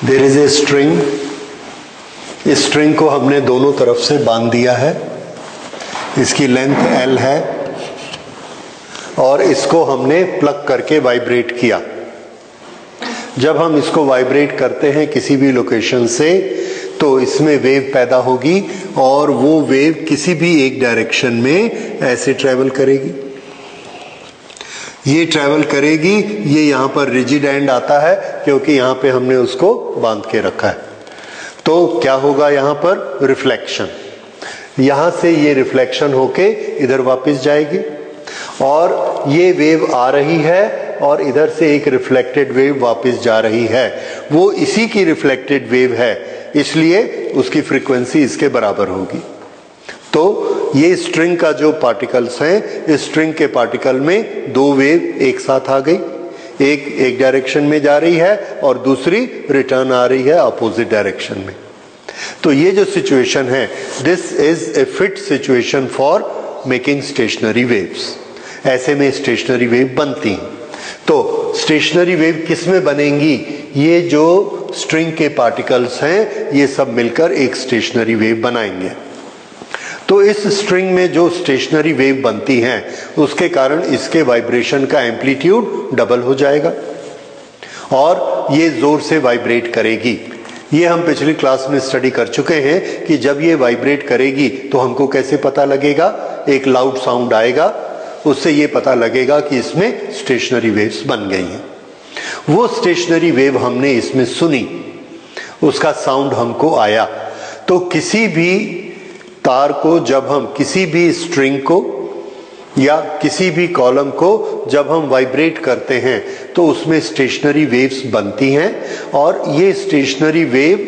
There is a string, इस string को हमने दोनों तरफ से बांध दिया है, इसकी लेंथ L है और इसको हमने प्लग करके वाइब्रेट किया। जब हम इसको वाइब्रेट करते हैं किसी भी लोकेशन से तो इसमें वेव पैदा होगी और वो वेव किसी भी एक डायरेक्शन में ऐसे ट्रेवल करेगी, ये ट्रेवल करेगी। ये यहां पर रिजिड एंड आता है क्योंकि यहां पे हमने उसको बांध के रखा है। तो क्या होगा यहां पर रिफ्लेक्शन, यहां से ये रिफ्लेक्शन होके इधर वापस जाएगी और ये वेव आ रही है और इधर से एक रिफ्लेक्टेड वेव वापस जा रही है, वो इसी की रिफ्लेक्टेड वेव है, इसलिए उसकी फ्रीक्वेंसी इसके बराबर होगी। तो ये स्ट्रिंग का जो पार्टिकल्स हैं, इस स्ट्रिंग के पार्टिकल में दो वेव एक साथ आ गई, एक डायरेक्शन में जा रही है और दूसरी रिटर्न आ रही है अपोजिट डायरेक्शन में। तो ये जो सिचुएशन है, this is a fit situation for making stationery waves. ऐसे में स्टेशनरी वेव बनती हैं। तो स्टेशनरी वेव किस में बनेंगी? ये जो स्ट्रिंग के पार्टिकल्स हैं ये सब मिलकर एक स्टेशनरी वेव बनाएंगे। तो इस स्ट्रिंग में जो स्टेशनरी वेव बनती हैं उसके कारण इसके वाइब्रेशन का एम्पलीट्यूड डबल हो जाएगा और ये जोर से वाइब्रेट करेगी। ये हम पिछली क्लास में स्टडी कर चुके हैं कि जब ये वाइब्रेट करेगी तो हमको कैसे पता लगेगा? एक लाउड साउंड आएगा, उससे ये पता लगेगा कि इसमें स्टेशनरी वेव्स बन गई हैं। वो स्टेशनरी वेव हमने इसमें सुनी, उसका साउंड हमको आया। तो किसी भी तार को जब हम, किसी भी स्ट्रिंग को या किसी भी कॉलम को जब हम वाइब्रेट करते हैं तो उसमें स्टेशनरी वेव्स बनती हैं और ये स्टेशनरी वेव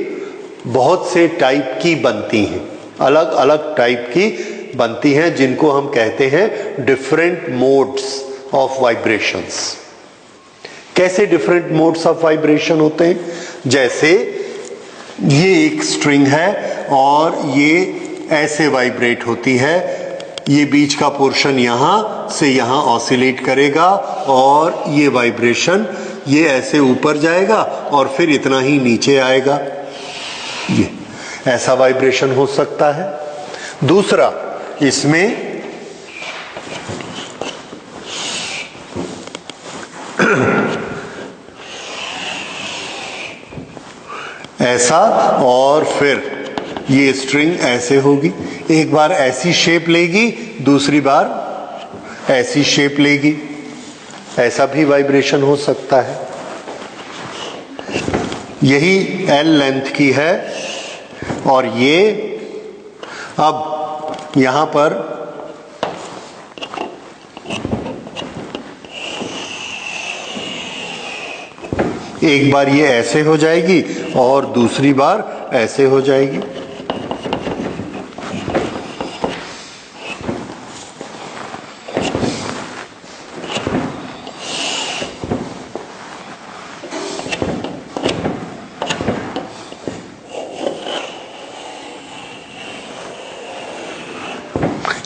बहुत से टाइप की बनती हैं, अलग अलग टाइप की बनती हैं, जिनको हम कहते हैं डिफरेंट मोड्स ऑफ वाइब्रेशंस। कैसे डिफरेंट मोड्स ऑफ वाइब्रेशन होते हैं? जैसे ये एक स्ट्रिंग है और ये ऐसे वाइब्रेट होती है, ये बीच का पोर्शन यहां से यहां ऑसिलेट करेगा और ये वाइब्रेशन ये ऐसे ऊपर जाएगा और फिर इतना ही नीचे आएगा, ये ऐसा वाइब्रेशन हो सकता है। दूसरा, इसमें ऐसा और फिर ये स्ट्रिंग ऐसे होगी, एक बार ऐसी शेप लेगी, दूसरी बार ऐसी शेप लेगी, ऐसा भी वाइब्रेशन हो सकता है। यही L लेंथ की है और ये अब यहां पर एक बार ये ऐसे हो जाएगी और दूसरी बार ऐसे हो जाएगी।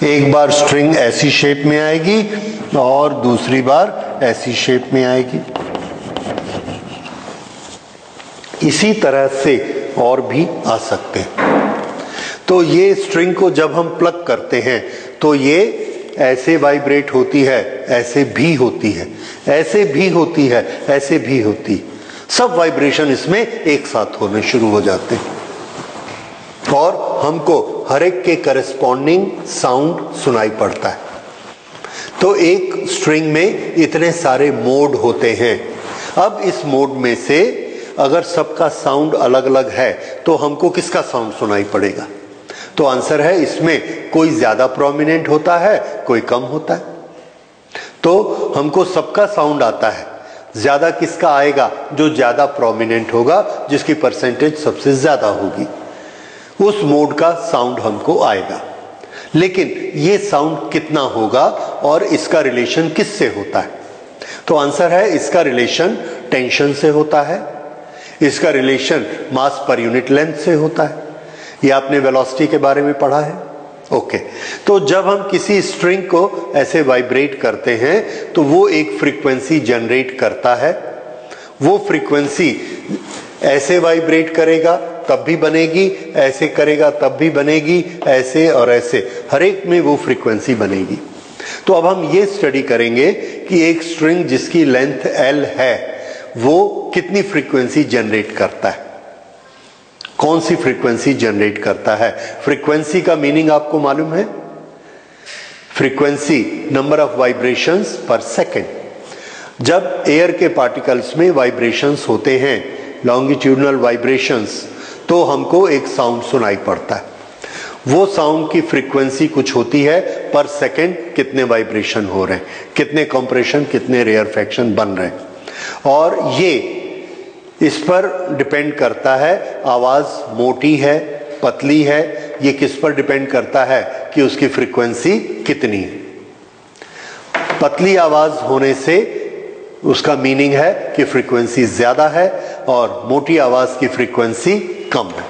एक बार स्ट्रिंग ऐसी शेप में आएगी और दूसरी बार ऐसी शेप में आएगी। इसी तरह से और भी आ सकते हैं। तो ये स्ट्रिंग को जब हम प्लग करते हैं तो ये ऐसे वाइब्रेट होती है, ऐसे भी होती है, ऐसे भी होती है, ऐसे भी होती है। सब वाइब्रेशन इसमें एक साथ होने शुरू हो जाते हैं और हमको हर एक के करस्पॉन्डिंग साउंड सुनाई पड़ता है। तो एक स्ट्रिंग में इतने सारे मोड होते हैं। अब इस मोड में से अगर सबका साउंड अलग अलग है तो हमको किसका साउंड सुनाई पड़ेगा? तो आंसर है इसमें कोई ज्यादा प्रोमिनेंट होता है, कोई कम होता है। तो हमको सबका साउंड आता है, ज्यादा किसका आएगा? जो ज्यादा प्रोमिनेंट होगा, जिसकी परसेंटेज सबसे ज्यादा होगी, उस मोड का साउंड हमको आएगा। लेकिन ये साउंड कितना होगा और इसका रिलेशन किससे होता है? तो आंसर है इसका रिलेशन टेंशन से होता है, इसका रिलेशन मास पर यूनिट लेंथ से होता है। ये आपने वेलोसिटी के बारे में पढ़ा है। ओके, तो जब हम किसी स्ट्रिंग को ऐसे वाइब्रेट करते हैं तो वो एक फ्रीक्वेंसी जनरेट करता है। वो फ्रीक्वेंसी ऐसे वाइब्रेट करेगा तब भी बनेगी, ऐसे करेगा तब भी बनेगी, ऐसे और ऐसे, हर एक में वो फ्रीक्वेंसी बनेगी। तो अब हम ये स्टडी करेंगे कि एक स्ट्रिंग जिसकी लेंथ L है वो कितनी फ्रीक्वेंसी जनरेट करता है, कौन सी फ्रीक्वेंसी जनरेट करता है। फ्रीक्वेंसी का मीनिंग आपको मालूम है? फ्रीक्वेंसी नंबर ऑफ वाइब्रेशंस पर सेकेंड। जब एयर के पार्टिकल्स में वाइब्रेशंस होते हैं, लॉन्गिट्यूडनल वाइब्रेशंस, तो हमको एक साउंड सुनाई पड़ता है। वो साउंड की फ्रीक्वेंसी कुछ होती है, पर सेकेंड कितने वाइब्रेशन हो रहे हैं, कितने कंप्रेशन, कितने रेयरफेक्शन बन रहे हैं, और ये इस पर डिपेंड करता है आवाज मोटी है पतली है, ये किस पर डिपेंड करता है कि उसकी फ्रीक्वेंसी कितनी है। पतली आवाज होने से उसका मीनिंग है कि फ्रीक्वेंसी ज्यादा है, और मोटी आवाज की फ्रीक्वेंसी कम है।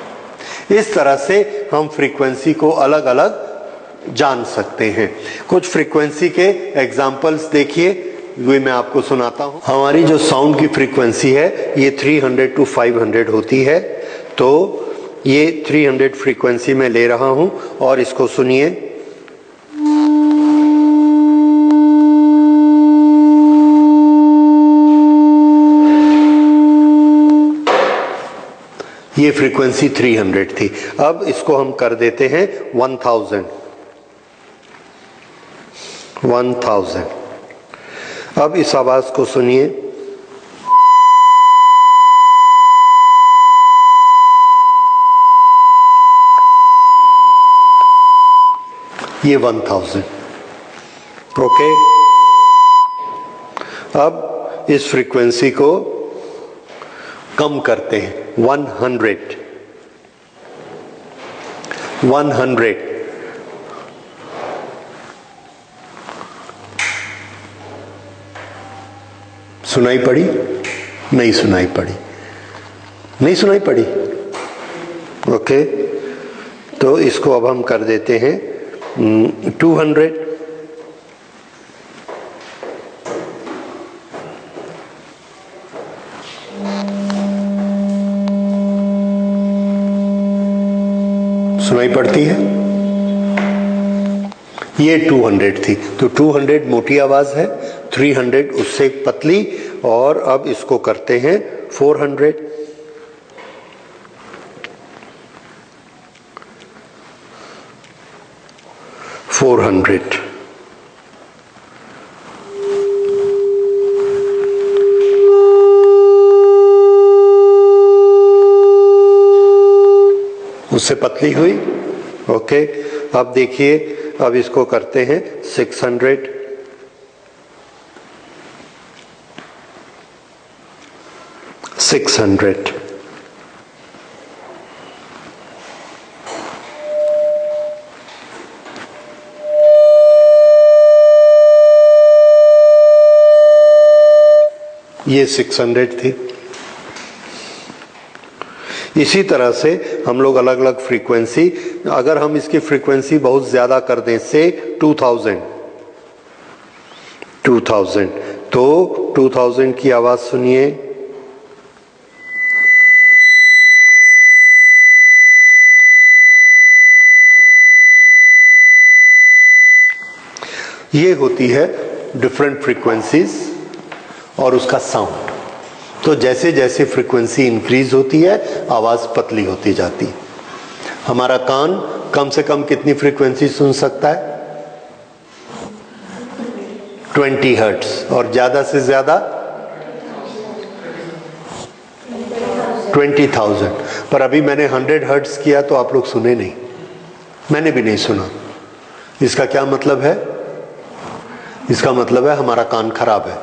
इस तरह से हम फ्रीक्वेंसी को अलग अलग जान सकते हैं। कुछ फ्रीक्वेंसी के एग्जाम्पल्स देखिए, वे मैं आपको सुनाता हूं। हमारी जो साउंड की फ्रीक्वेंसी है ये 300 to 500 होती है, तो ये 300 फ्रीक्वेंसी में ले रहा हूं और इसको सुनिए। ये फ्रीक्वेंसी 300 थी। अब इसको हम कर देते हैं 1000। अब इस आवाज को सुनिए। ये 1000। ओके, अब इस फ्रीक्वेंसी को कम करते हैं 100। सुनाई पड़ी? नहीं सुनाई पड़ी, नहीं सुनाई पड़ी। ओके, तो इसको अब हम कर देते हैं 200। सुनाई पड़ती है? ये 200 थी, तो 200 मोटी आवाज है, 300 उससे पतली, और अब इसको करते हैं 400। उससे पतली हुई। ओके, अब देखिए, अब इसको करते हैं 600। ये 600 थी। इसी तरह से हम लोग अलग अलग फ्रीक्वेंसी, अगर हम इसकी फ्रीक्वेंसी बहुत ज्यादा कर दें, से 2000, तो 2000 की आवाज सुनिए। ये होती है डिफरेंट फ्रीक्वेंसीज और उसका साउंड। तो जैसे जैसे फ्रीक्वेंसी इंक्रीज होती है, आवाज पतली होती जाती है। हमारा कान कम से कम कितनी फ्रीक्वेंसी सुन सकता है? 20 हर्ट्ज, और ज्यादा से ज्यादा 20,000। पर अभी मैंने 100 हर्ट्ज किया तो आप लोग सुने नहीं, मैंने भी नहीं सुना। इसका क्या मतलब है? इसका मतलब है हमारा कान खराब है।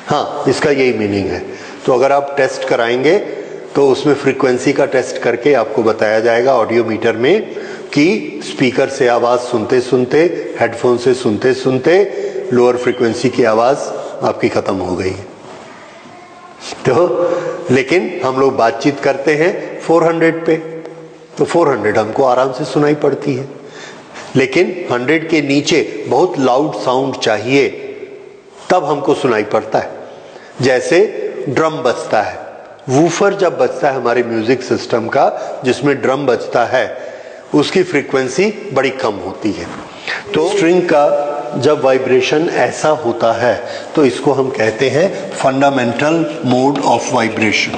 हाँ, इसका यही मीनिंग है। तो अगर आप टेस्ट कराएंगे तो उसमें फ्रीक्वेंसी का टेस्ट करके आपको बताया जाएगा ऑडियोमीटर में कि स्पीकर से आवाज सुनते सुनते, हेडफोन से सुनते सुनते लोअर फ्रीक्वेंसी की आवाज आपकी खत्म हो गई। तो लेकिन हम लोग बातचीत करते हैं 400 पे, तो 400 हमको आराम से सुनाई पड़ती है। लेकिन 100 के नीचे बहुत लाउड साउंड चाहिए, तब हमको सुनाई पड़ता है। जैसे ड्रम बजता है, वूफर जब बजता है हमारे म्यूजिक सिस्टम का, जिसमें ड्रम बजता है, उसकी फ्रीक्वेंसी बड़ी कम होती है। तो स्ट्रिंग का जब वाइब्रेशन ऐसा होता है तो इसको हम कहते हैं फंडामेंटल मोड ऑफ वाइब्रेशन।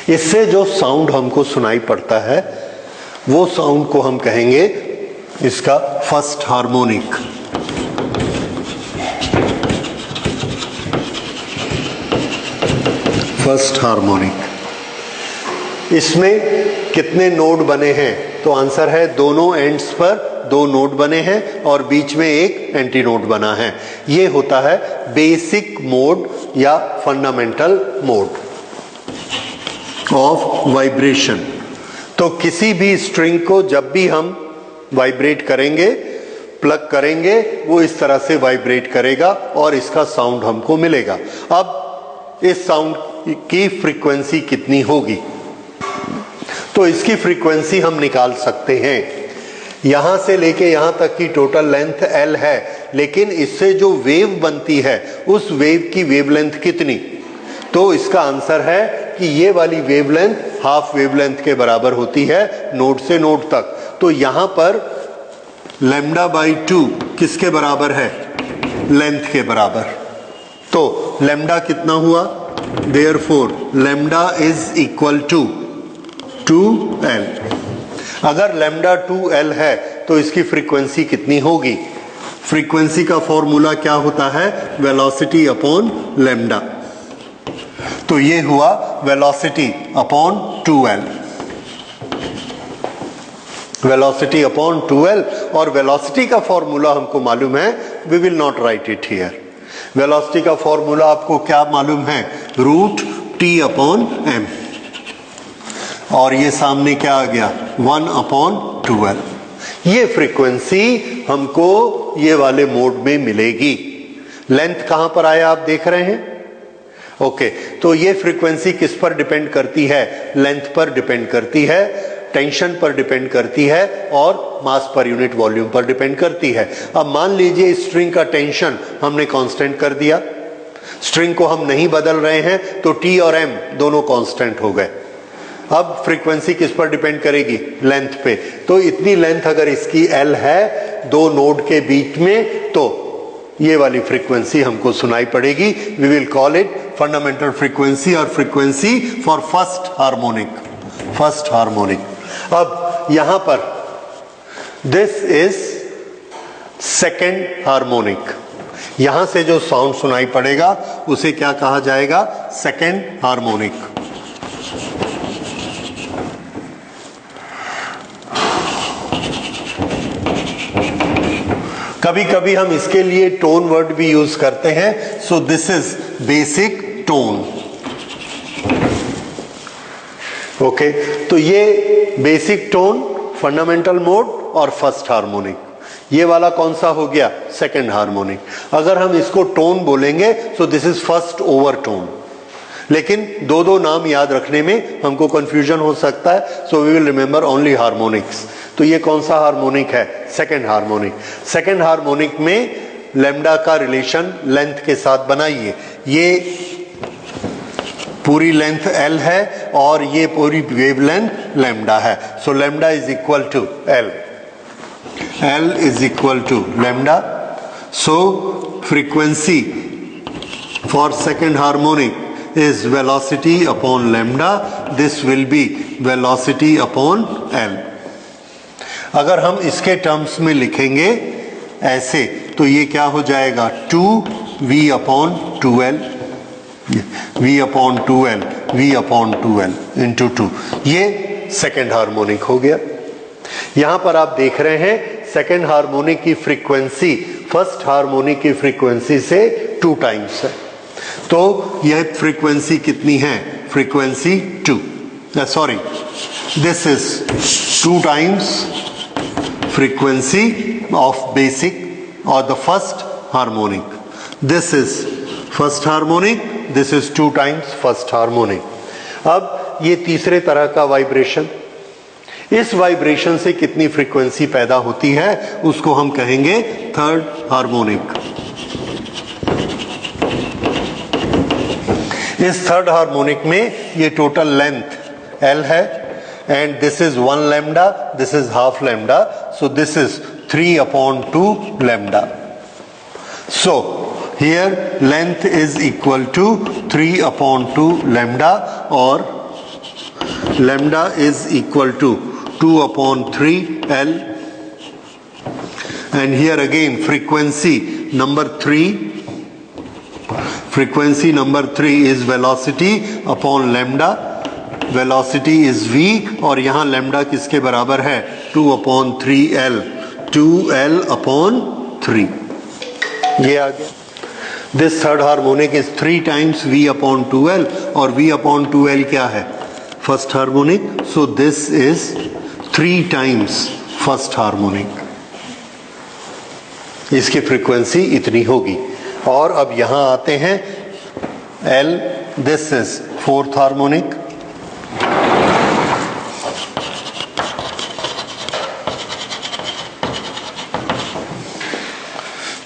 इससे जो साउंड हमको सुनाई पड़ता है वो साउंड को हम कहेंगे इसका फर्स्ट हार्मोनिक। First harmonic. इसमें कितने नोड बने हैं? तो आंसर है दोनों एंड्स पर 2 नोड बने हैं और बीच में एक एंटी नोड बना है। ये होता है बेसिक मोड या फंडामेंटल मोड ऑफ वाइब्रेशन। तो किसी भी स्ट्रिंग को जब भी हम वाइब्रेट करेंगे, प्लग करेंगे, वो इस तरह से वाइब्रेट करेगा और इसका साउंड हमको मिलेगा। अब इस साउंड की फ्रीक्वेंसी कितनी होगी? तो इसकी फ्रीक्वेंसी हम निकाल सकते हैं। यहां से लेके यहां तक की टोटल लेंथ L है, लेकिन इससे जो वेव बनती है उस वेव की वेवलेंथ कितनी? तो इसका आंसर है कि ये वाली वेवलेंथ हाफ वेवलेंथ के बराबर होती है नोड से नोड तक। तो यहां पर λ/2 किसके बराबर है? लेंथ के बराबर। तो लैम्डा कितना हुआ? Therefore lambda is equal to 2L। अगर लैम्डा 2L है तो इसकी फ्रीक्वेंसी कितनी होगी? फ्रीक्वेंसी का फॉर्मूला क्या होता है? Velocity upon lambda. तो ये हुआ velocity upon 2L। Velocity upon 2L, और वेलोसिटी का फॉर्मूला हमको मालूम है, we will not write it here. Velocity का फॉर्मूला आपको क्या मालूम है? √T/m, और ये सामने क्या आ गया? 1/2L। ये फ्रीक्वेंसी हमको ये वाले मोड में मिलेगी। लेंथ कहां पर आया आप देख रहे हैं? ओके, तो ये फ्रीक्वेंसी किस पर डिपेंड करती है? लेंथ पर डिपेंड करती है, टेंशन पर डिपेंड करती है और मास पर यूनिट वॉल्यूम पर डिपेंड करती है। अब मान लीजिए स्ट्रिंग का टेंशन हमने कांस्टेंट कर दिया, स्ट्रिंग को हम नहीं बदल रहे हैं, तो T और M दोनों कांस्टेंट हो गए। अब फ्रीक्वेंसी किस पर डिपेंड करेगी? लेंथ पे। तो इतनी लेंथ अगर इसकी L है 2 नोड के बीच में, तो ये वाली फ्रीक्वेंसी हमको सुनाई पड़ेगी। We will call it fundamental frequency और frequency for first harmonic. First harmonic. अब यहां पर दिस इज सेकेंड हार्मोनिक। यहां से जो साउंड सुनाई पड़ेगा उसे क्या कहा जाएगा? Second harmonic. कभी कभी हम इसके लिए टोन वर्ड भी यूज करते हैं। सो this is basic tone. Okay, तो ये बेसिक टोन, फंडामेंटल मोड और फर्स्ट हार्मोनिक, ये वाला कौन सा हो गया? Second harmonic. अगर हम इसको टोन बोलेंगे सो this is first over tone, लेकिन 2 नाम याद रखने में हमको कंफ्यूजन हो सकता है। So we will remember only harmonics. तो ये कौन सा हार्मोनिक है? Second harmonic. सेकंड हार्मोनिक में लैम्डा का रिलेशन लेंथ के साथ बनाइए। ये पूरी लेंथ L है और ये पूरी वेवलेंथ लैम्डा है। So lambda is equal to L। L is equal to lambda. So frequency for second harmonic is velocity upon lambda. This will be velocity upon L. अगर हम इसके टर्म्स में लिखेंगे ऐसे तो ये क्या हो जाएगा? 2V/2L, V/2L, V/2L into 2। ये सेकेंड हार्मोनिक हो गया। यहां पर आप देख रहे हैं सेकेंड हार्मोनिक की फ्रीक्वेंसी फर्स्ट हार्मोनिक की फ्रीक्वेंसी से 2 टाइम्स है। तो यह फ्रीक्वेंसी कितनी है? Frequency 2। Sorry, this is 2 times frequency of basic और the first harmonic. This is first harmonic, this is 2 times first harmonic. अब ये तीसरे तरह का वाइब्रेशन, इस वाइब्रेशन से कितनी फ्रीक्वेंसी पैदा होती है उसको हम कहेंगे थर्ड हार्मोनिक। इस थर्ड हार्मोनिक में ये टोटल लेंथ L है and this is 1 lambda, this is half lambda, so this is 3/2 lambda. So here length is equal to 3/2 lambda, or lambda is equal to 2/3 L, and here again frequency number 3 is velocity upon lambda. Velocity is v और यहाँ lambda किसके बराबर है 2/3L, 2L/3। ये आ गया। This third harmonic is 3 times v/2L, और v/2L क्या है first harmonic, so this is 3 times first harmonic. इसकी फ्रीक्वेंसी इतनी होगी। और अब यहां आते हैं L, this is fourth harmonic.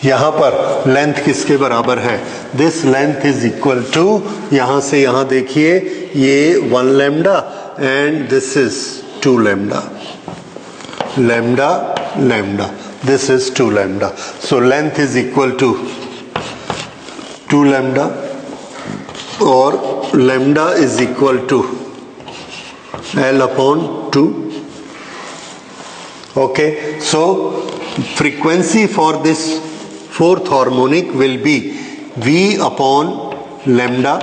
यहां पर लेंथ किसके बराबर है, this length is equal to, यहां से यहां देखिए ये 1 lambda and this is 2 lambda, lambda lambda, this is 2 lambda, so length is equal to 2 lambda और lambda is equal to L/2। Okay, so frequency for this fourth harmonic will be v/lambda,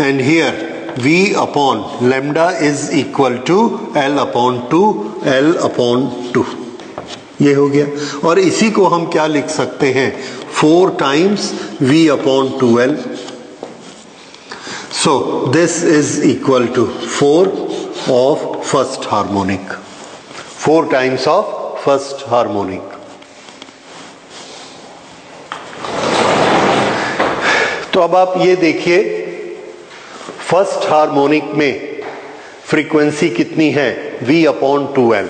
and here v/lambda is equal to L/2, L/2। ये हो गया। और इसी को हम क्या लिख सकते हैं 4 times v/2L, so this is equal to 4 of first harmonic, 4 times of first harmonic। तो अब आप ये देखिए फर्स्ट हार्मोनिक में फ्रीक्वेंसी कितनी है v/2L।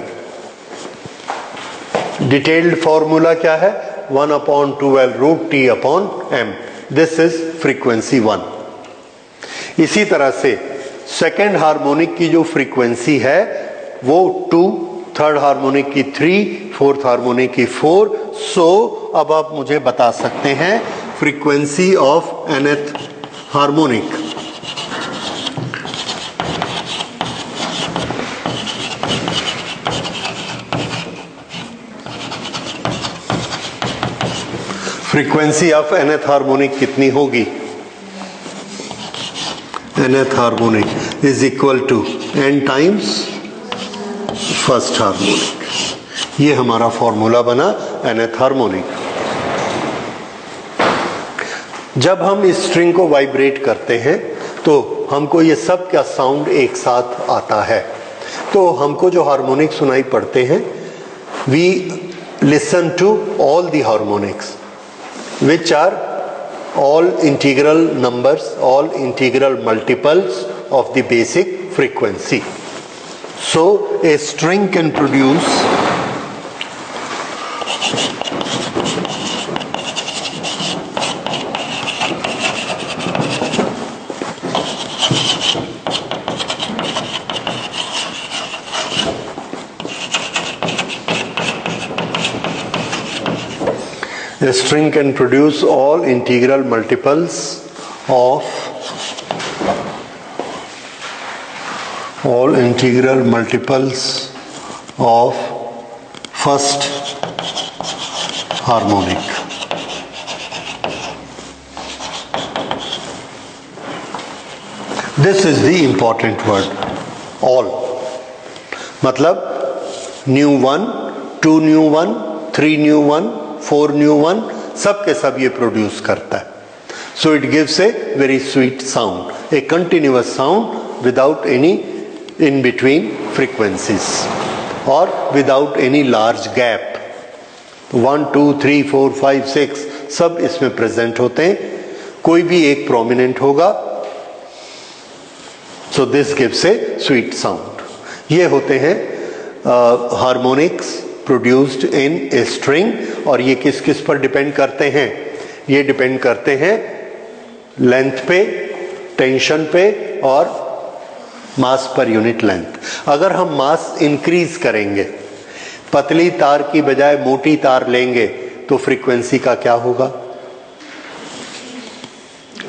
डिटेल्ड फॉर्मूला क्या है 1/2L√T/m, दिस इज फ्रीक्वेंसी 1। इसी तरह से सेकेंड हार्मोनिक की जो फ्रीक्वेंसी है वो 2, थर्ड हार्मोनिक की 3, फोर्थ हार्मोनिक की 4। सो अब आप मुझे बता सकते हैं frequency of nth harmonic. Frequency of nth harmonic कितनी होगी, nth harmonic is equal to n times first harmonic. ये हमारा फॉर्मूला बना nth हार्मोनिक। जब हम इस स्ट्रिंग को वाइब्रेट करते हैं तो हमको ये सब का साउंड एक साथ आता है। तो हमको जो हार्मोनिक सुनाई पड़ते हैं, we listen to all the harmonics which are all integral numbers, all integral multiples of the basic frequency. So a string can produce all integral multiples of first harmonic. This is the important word, all। मतलब new one, 2 new one, 3 new one, 4 new one, सब के सब ये produce करता है। So it gives a very sweet sound, A continuous sound without any in between frequencies और without any large gap. 1 2 3 4 5 6 सब इसमें प्रेजेंट होते हैं, कोई भी एक प्रोमिनेंट होगा। So this gives A sweet sound. ये होते हैं harmonics produced in a string. और ये किस किस पर डिपेंड करते हैं? ये डिपेंड करते हैं लेंथ पे, टेंशन पे और मास पर यूनिट लेंथ। अगर हम मास इंक्रीज करेंगे, पतली तार की बजाय मोटी तार लेंगे, तो फ्रीक्वेंसी का क्या होगा?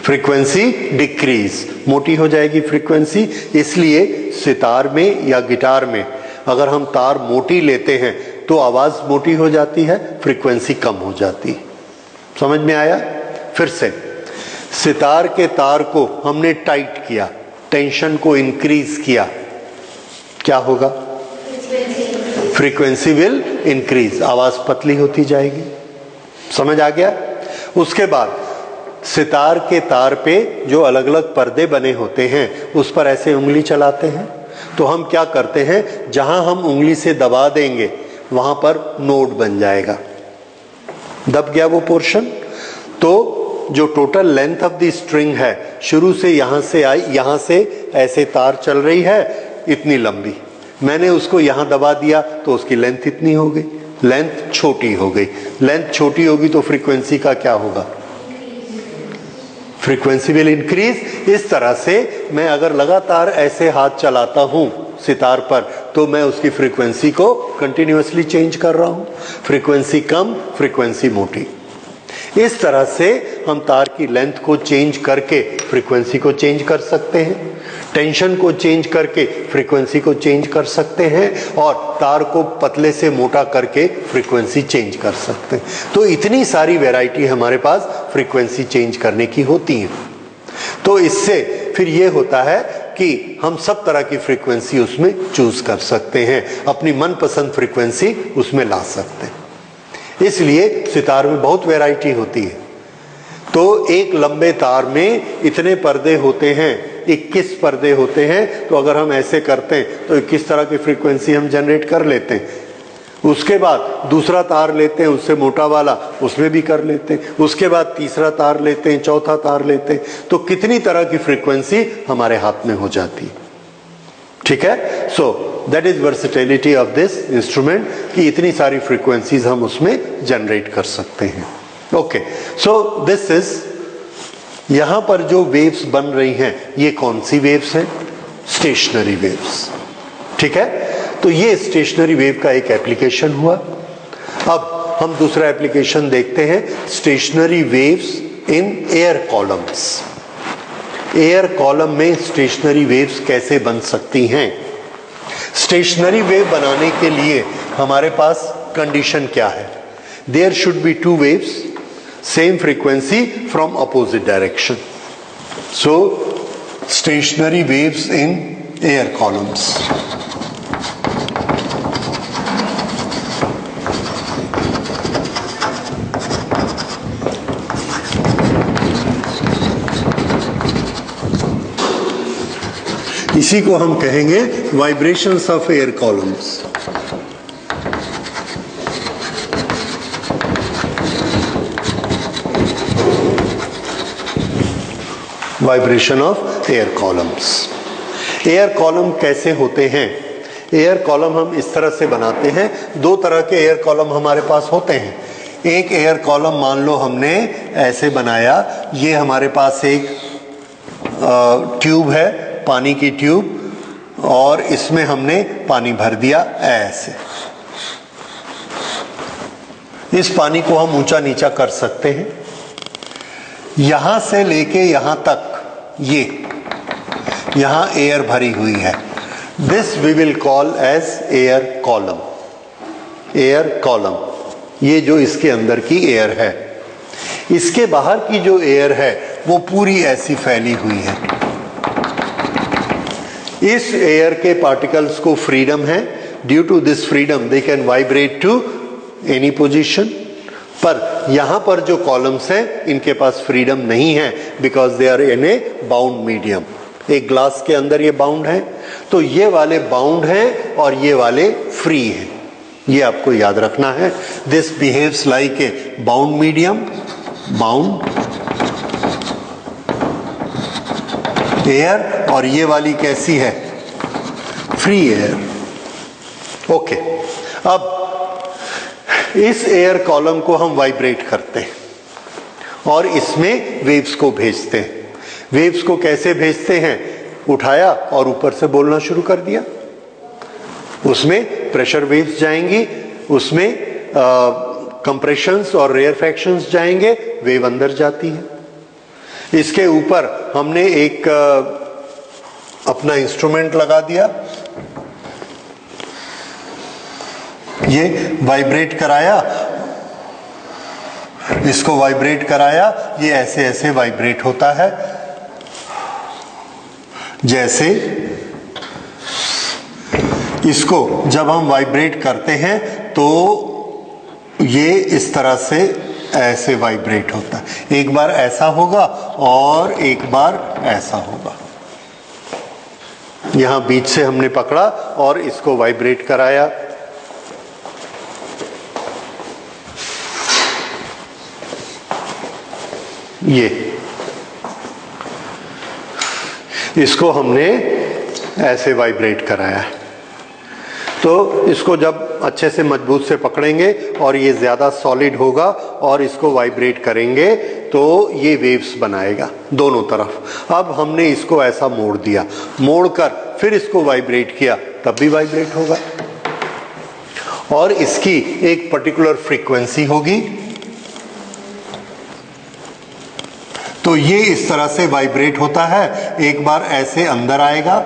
फ्रीक्वेंसी डिक्रीज, मोटी हो जाएगी फ्रीक्वेंसी। इसलिए सितार में या गिटार में अगर हम तार मोटी लेते हैं तो आवाज मोटी हो जाती है, फ्रीक्वेंसी कम हो जाती है। समझ में आया? फिर से, सितार के तार को हमने टाइट किया, टेंशन को इंक्रीज किया, क्या होगा? फ्रीक्वेंसी विल इंक्रीज, आवाज पतली होती जाएगी। समझ आ गया? उसके बाद सितार के तार पे जो अलग अलग पर्दे बने होते हैं उस पर ऐसे उंगली चलाते हैं, तो हम क्या करते हैं, जहां हम उंगली से दबा देंगे वहां पर नोड बन जाएगा। दब गया वो पोर्शन, तो जो total length of the string है, शुरू से यहां से आई, यहां से ऐसे तार चल रही है इतनी लंबी, मैंने उसको यहां दबा दिया तो उसकी लेंथ इतनी हो गई, लेंथ छोटी हो गई। लेंथ छोटी होगी तो फ्रीक्वेंसी का क्या होगा? Frequency will increase. इस तरह से मैं अगर लगातार ऐसे हाथ चलाता हूं सितार पर, तो मैं उसकी फ्रीक्वेंसी को कंटिन्यूअसली चेंज कर रहा हूं। फ्रीक्वेंसी कम, फ्रीक्वेंसी मोटी। इस तरह से हम तार की लेंथ को चेंज करके फ्रीक्वेंसी को चेंज कर सकते हैं, टेंशन को चेंज करके फ्रीक्वेंसी को चेंज कर सकते हैं, और तार को पतले से मोटा करके फ्रीक्वेंसी चेंज कर सकते हैं। तो इतनी सारी वैरायटी हमारे पास फ्रीक्वेंसी चेंज करने की होती है। तो इससे फिर ये होता है कि हम सब तरह की फ्रीक्वेंसी उसमें चूज कर सकते हैं, अपनी मनपसंद फ्रीक्वेंसी उसमें ला सकते हैं। इसलिए सितार में बहुत वैरायटी होती है। तो एक लंबे तार में इतने पर्दे होते हैं, 21 पर्दे होते हैं। तो अगर हम ऐसे करते हैं तो 21 तरह की फ्रीक्वेंसी हम जनरेट कर लेते हैं। उसके बाद दूसरा तार लेते हैं उससे मोटा वाला, उसमें भी कर लेते हैं। उसके बाद तीसरा तार लेते हैं, चौथा तार लेते हैं, तो कितनी तरह की फ्रीक्वेंसी हमारे हाथ में हो जाती है। ठीक है? So that is versatility of this instrument, कि इतनी सारी फ्रीक्वेंसीज हम उसमें जनरेट कर सकते हैं। ओके, सो दिस इज, यहां पर जो वेव्स बन रही हैं ये कौन सी वेव्स हैं? Stationery waves. ठीक है? तो ये स्टेशनरी वेव का एक एप्लीकेशन हुआ। अब हम दूसरा एप्लीकेशन देखते हैं, stationery waves in air columns. Air column में स्टेशनरी वेव्स कैसे बन सकती हैं? स्टेशनरी वेव बनाने के लिए हमारे पास कंडीशन क्या है? There should be two waves, same frequency from opposite direction. So stationary waves in air columns. इसी को हम कहेंगे vibrations of air columns. Vibration of air columns. Air column कैसे होते हैं? एयर कॉलम हम इस तरह से बनाते हैं। दो तरह के एयर कॉलम हमारे पास होते हैं। एक एयर कॉलम मान लो हमने ऐसे बनाया, ये हमारे पास एक ट्यूब है, पानी की ट्यूब, और इसमें हमने पानी भर दिया ऐसे। इस पानी को हम ऊंचा नीचा कर सकते हैं। यहां से लेके यहां तक ये यहां एयर भरी हुई है। This we will call as air column. Air column, ये जो इसके अंदर की एयर है। इसके बाहर की जो एयर है वो पूरी ऐसी फैली हुई है। इस एयर के पार्टिकल्स को फ्रीडम है। Due to this freedom they can vibrate to any position. पर यहां पर जो कॉलम्स हैं इनके पास फ्रीडम नहीं है, because they are in a bound medium. एक ग्लास के अंदर ये बाउंड है, तो ये वाले बाउंड हैं और ये वाले फ्री हैं। ये आपको याद रखना है। This behaves like a bound medium, bound air, और ये वाली कैसी है? Free air. ओके, अब इस एयर कॉलम को हम वाइब्रेट करते हैं और इसमें वेव्स को भेजते हैं। वेव्स को कैसे भेजते हैं? उठाया और ऊपर से बोलना शुरू कर दिया, उसमें प्रेशर वेव्स जाएंगी, उसमें कंप्रेशंस और रेयरफैक्शंस जाएंगे, वेव अंदर जाती है। इसके ऊपर हमने एक अपना इंस्ट्रूमेंट लगा दिया, ये वाइब्रेट कराया, इसको वाइब्रेट कराया, ये ऐसे ऐसे वाइब्रेट होता है। जैसे इसको जब हम वाइब्रेट करते हैं तो ये इस तरह से ऐसे वाइब्रेट होता है। एक बार ऐसा होगा और एक बार ऐसा होगा। यहां बीच से हमने पकड़ा और इसको वाइब्रेट कराया। ये इसको हमने ऐसे वाइब्रेट कराया है। तो इसको जब अच्छे से मजबूत से पकड़ेंगे और ये ज़्यादा सॉलिड होगा और इसको वाइब्रेट करेंगे तो ये वेव्स बनाएगा दोनों तरफ। अब हमने इसको ऐसा मोड़ दिया, मोड़कर फिर इसको वाइब्रेट किया, तब भी वाइब्रेट होगा और इसकी एक पर्टिकुलर फ्रीक्वेंसी होगी। तो ये इस तरह से वाइब्रेट होता है। एक बार ऐसे अंदर आएगा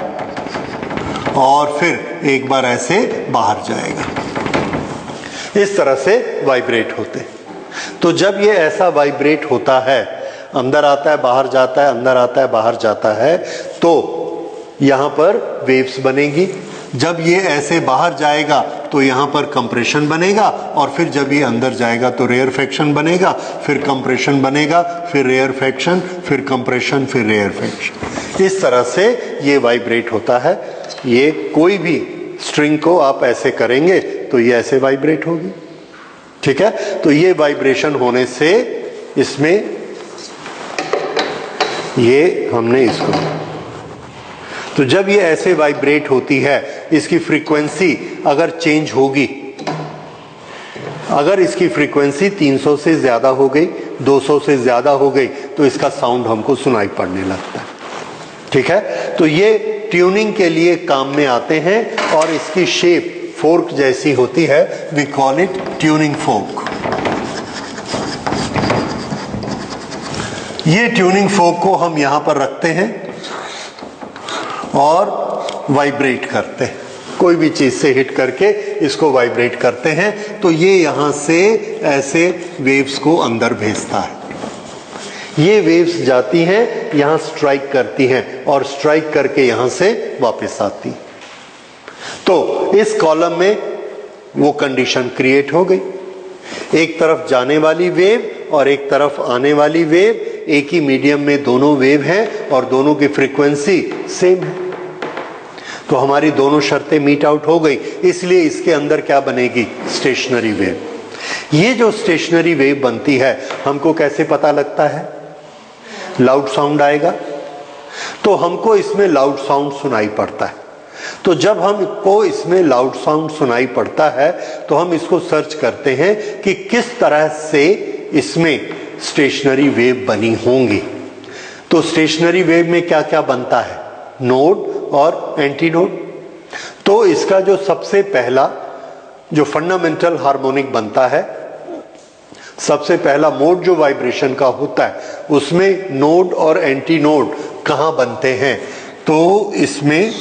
और फिर एक बार ऐसे बाहर जाएगा। इस तरह से वाइब्रेट होते। तो जब ये ऐसा वाइब्रेट होता है, अंदर आता है बाहर जाता है, अंदर आता है बाहर जाता है, तो यहां पर वेव्स बनेगी। जब ये ऐसे बाहर जाएगा तो यहां पर कंप्रेशन बनेगा और फिर जब ये अंदर जाएगा तो रेयरफैक्शन बनेगा, फिर कंप्रेशन बनेगा, फिर रेयरफैक्शन, फिर कंप्रेशन, फिर रेयरफैक्शन। इस तरह से ये वाइब्रेट होता है। ये कोई भी स्ट्रिंग को आप ऐसे करेंगे तो ये ऐसे वाइब्रेट होगी। ठीक है, तो ये वाइब्रेशन होने से इसमें ये हमने इसको, तो जब ये ऐसे वाइब्रेट होती है, इसकी फ्रीक्वेंसी अगर चेंज होगी, अगर इसकी फ्रीक्वेंसी 300 से ज्यादा हो गई, 200 से ज्यादा हो गई, तो इसका साउंड हमको सुनाई पड़ने लगता है। ठीक है, तो ये ट्यूनिंग के लिए काम में आते हैं और इसकी शेप फोर्क जैसी होती है। We call it tuning fork. ये ट्यूनिंग फोर्क को हम यहां पर रखते हैं और वाइब्रेट करते हैं। कोई भी चीज से हिट करके इसको वाइब्रेट करते हैं तो ये यहां से ऐसे वेव्स को अंदर भेजता है। ये वेव्स जाती हैं, यहां स्ट्राइक करती हैं और स्ट्राइक करके यहां से वापस आती। तो इस कॉलम में वो कंडीशन क्रिएट हो गई, एक तरफ जाने वाली वेव और एक तरफ आने वाली वेव, एक ही मीडियम में दोनों वेव हैं और दोनों की फ्रीक्वेंसी सेम है। तो हमारी दोनों शर्तें मीट आउट हो गई, इसलिए इसके अंदर क्या बनेगी? Stationary wave. ये जो स्टेशनरी वेव बनती है, हमको कैसे पता लगता है? लाउड साउंड आएगा तो हमको इसमें लाउड साउंड सुनाई पड़ता है। तो जब हमको इसमें लाउड साउंड सुनाई पड़ता है तो हम इसको सर्च करते हैं कि किस तरह से इसमें स्टेशनरी वेव बनी होंगी। तो स्टेशनरी वेव में क्या क्या बनता है? नोड और एंटी नोड। तो इसका जो सबसे पहला जो फंडामेंटल हार्मोनिक बनता है, सबसे पहला मोड जो वाइब्रेशन का होता है, उसमें नोड और एंटी नोड कहां बनते हैं? तो इसमें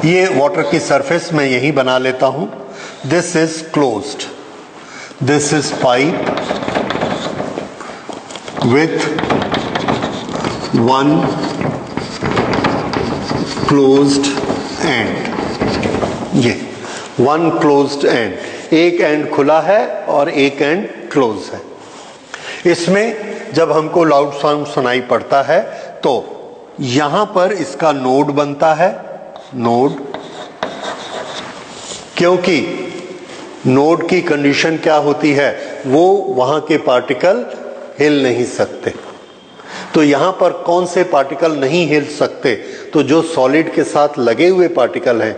ये वाटर की सरफेस मैं यही बना लेता हूं। This is closed, this is pipe with one closed end. ये वन क्लोज्ड एंड, एक एंड खुला है और एक एंड क्लोज है। इसमें जब हमको लाउड साउंड सुनाई पड़ता है तो यहां पर इसका नोड बनता है, नोड, क्योंकि नोड की कंडीशन क्या होती है? वो वहां के पार्टिकल हिल नहीं सकते। तो यहां पर कौन से पार्टिकल नहीं हिल सकते? तो जो सॉलिड के साथ लगे हुए पार्टिकल हैं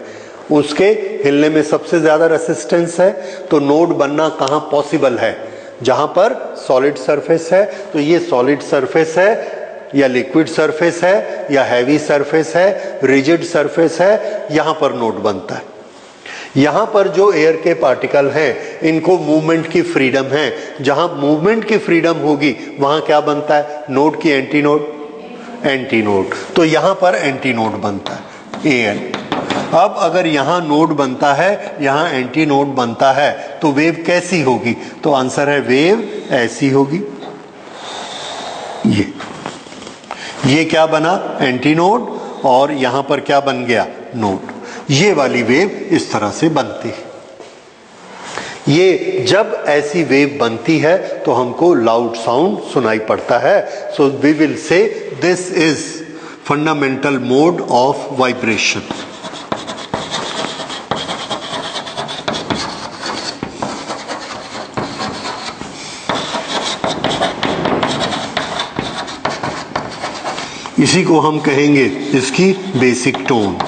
उसके हिलने में सबसे ज्यादा रेसिस्टेंस है। तो नोड बनना कहां पॉसिबल है? जहां पर सॉलिड सरफेस है। तो ये सॉलिड सरफेस है या लिक्विड सरफेस है या हैवी सरफेस है, रिजिड सरफेस है, यहां पर नोड बनता है। यहां पर जो एयर के पार्टिकल हैं इनको मूवमेंट की फ्रीडम है। जहां मूवमेंट की फ्रीडम होगी वहां क्या बनता है? नोड की एंटी नोड, एंटी नोड। तो यहां पर एंटी नोड बनता है एन। अब अगर यहां नोड बनता है, यहां एंटी नोड बनता है, तो वेव कैसी होगी? तो आंसर है वेव ऐसी होगी। ये क्या बना? Anti node. और यहां पर क्या बन गया? नोड। ये वाली वेव इस तरह से बनती है। ये जब ऐसी वेव बनती है तो हमको लाउड साउंड सुनाई पड़ता है। So we will say this is fundamental mode of vibration. इसी को हम कहेंगे इसकी बेसिक टोन,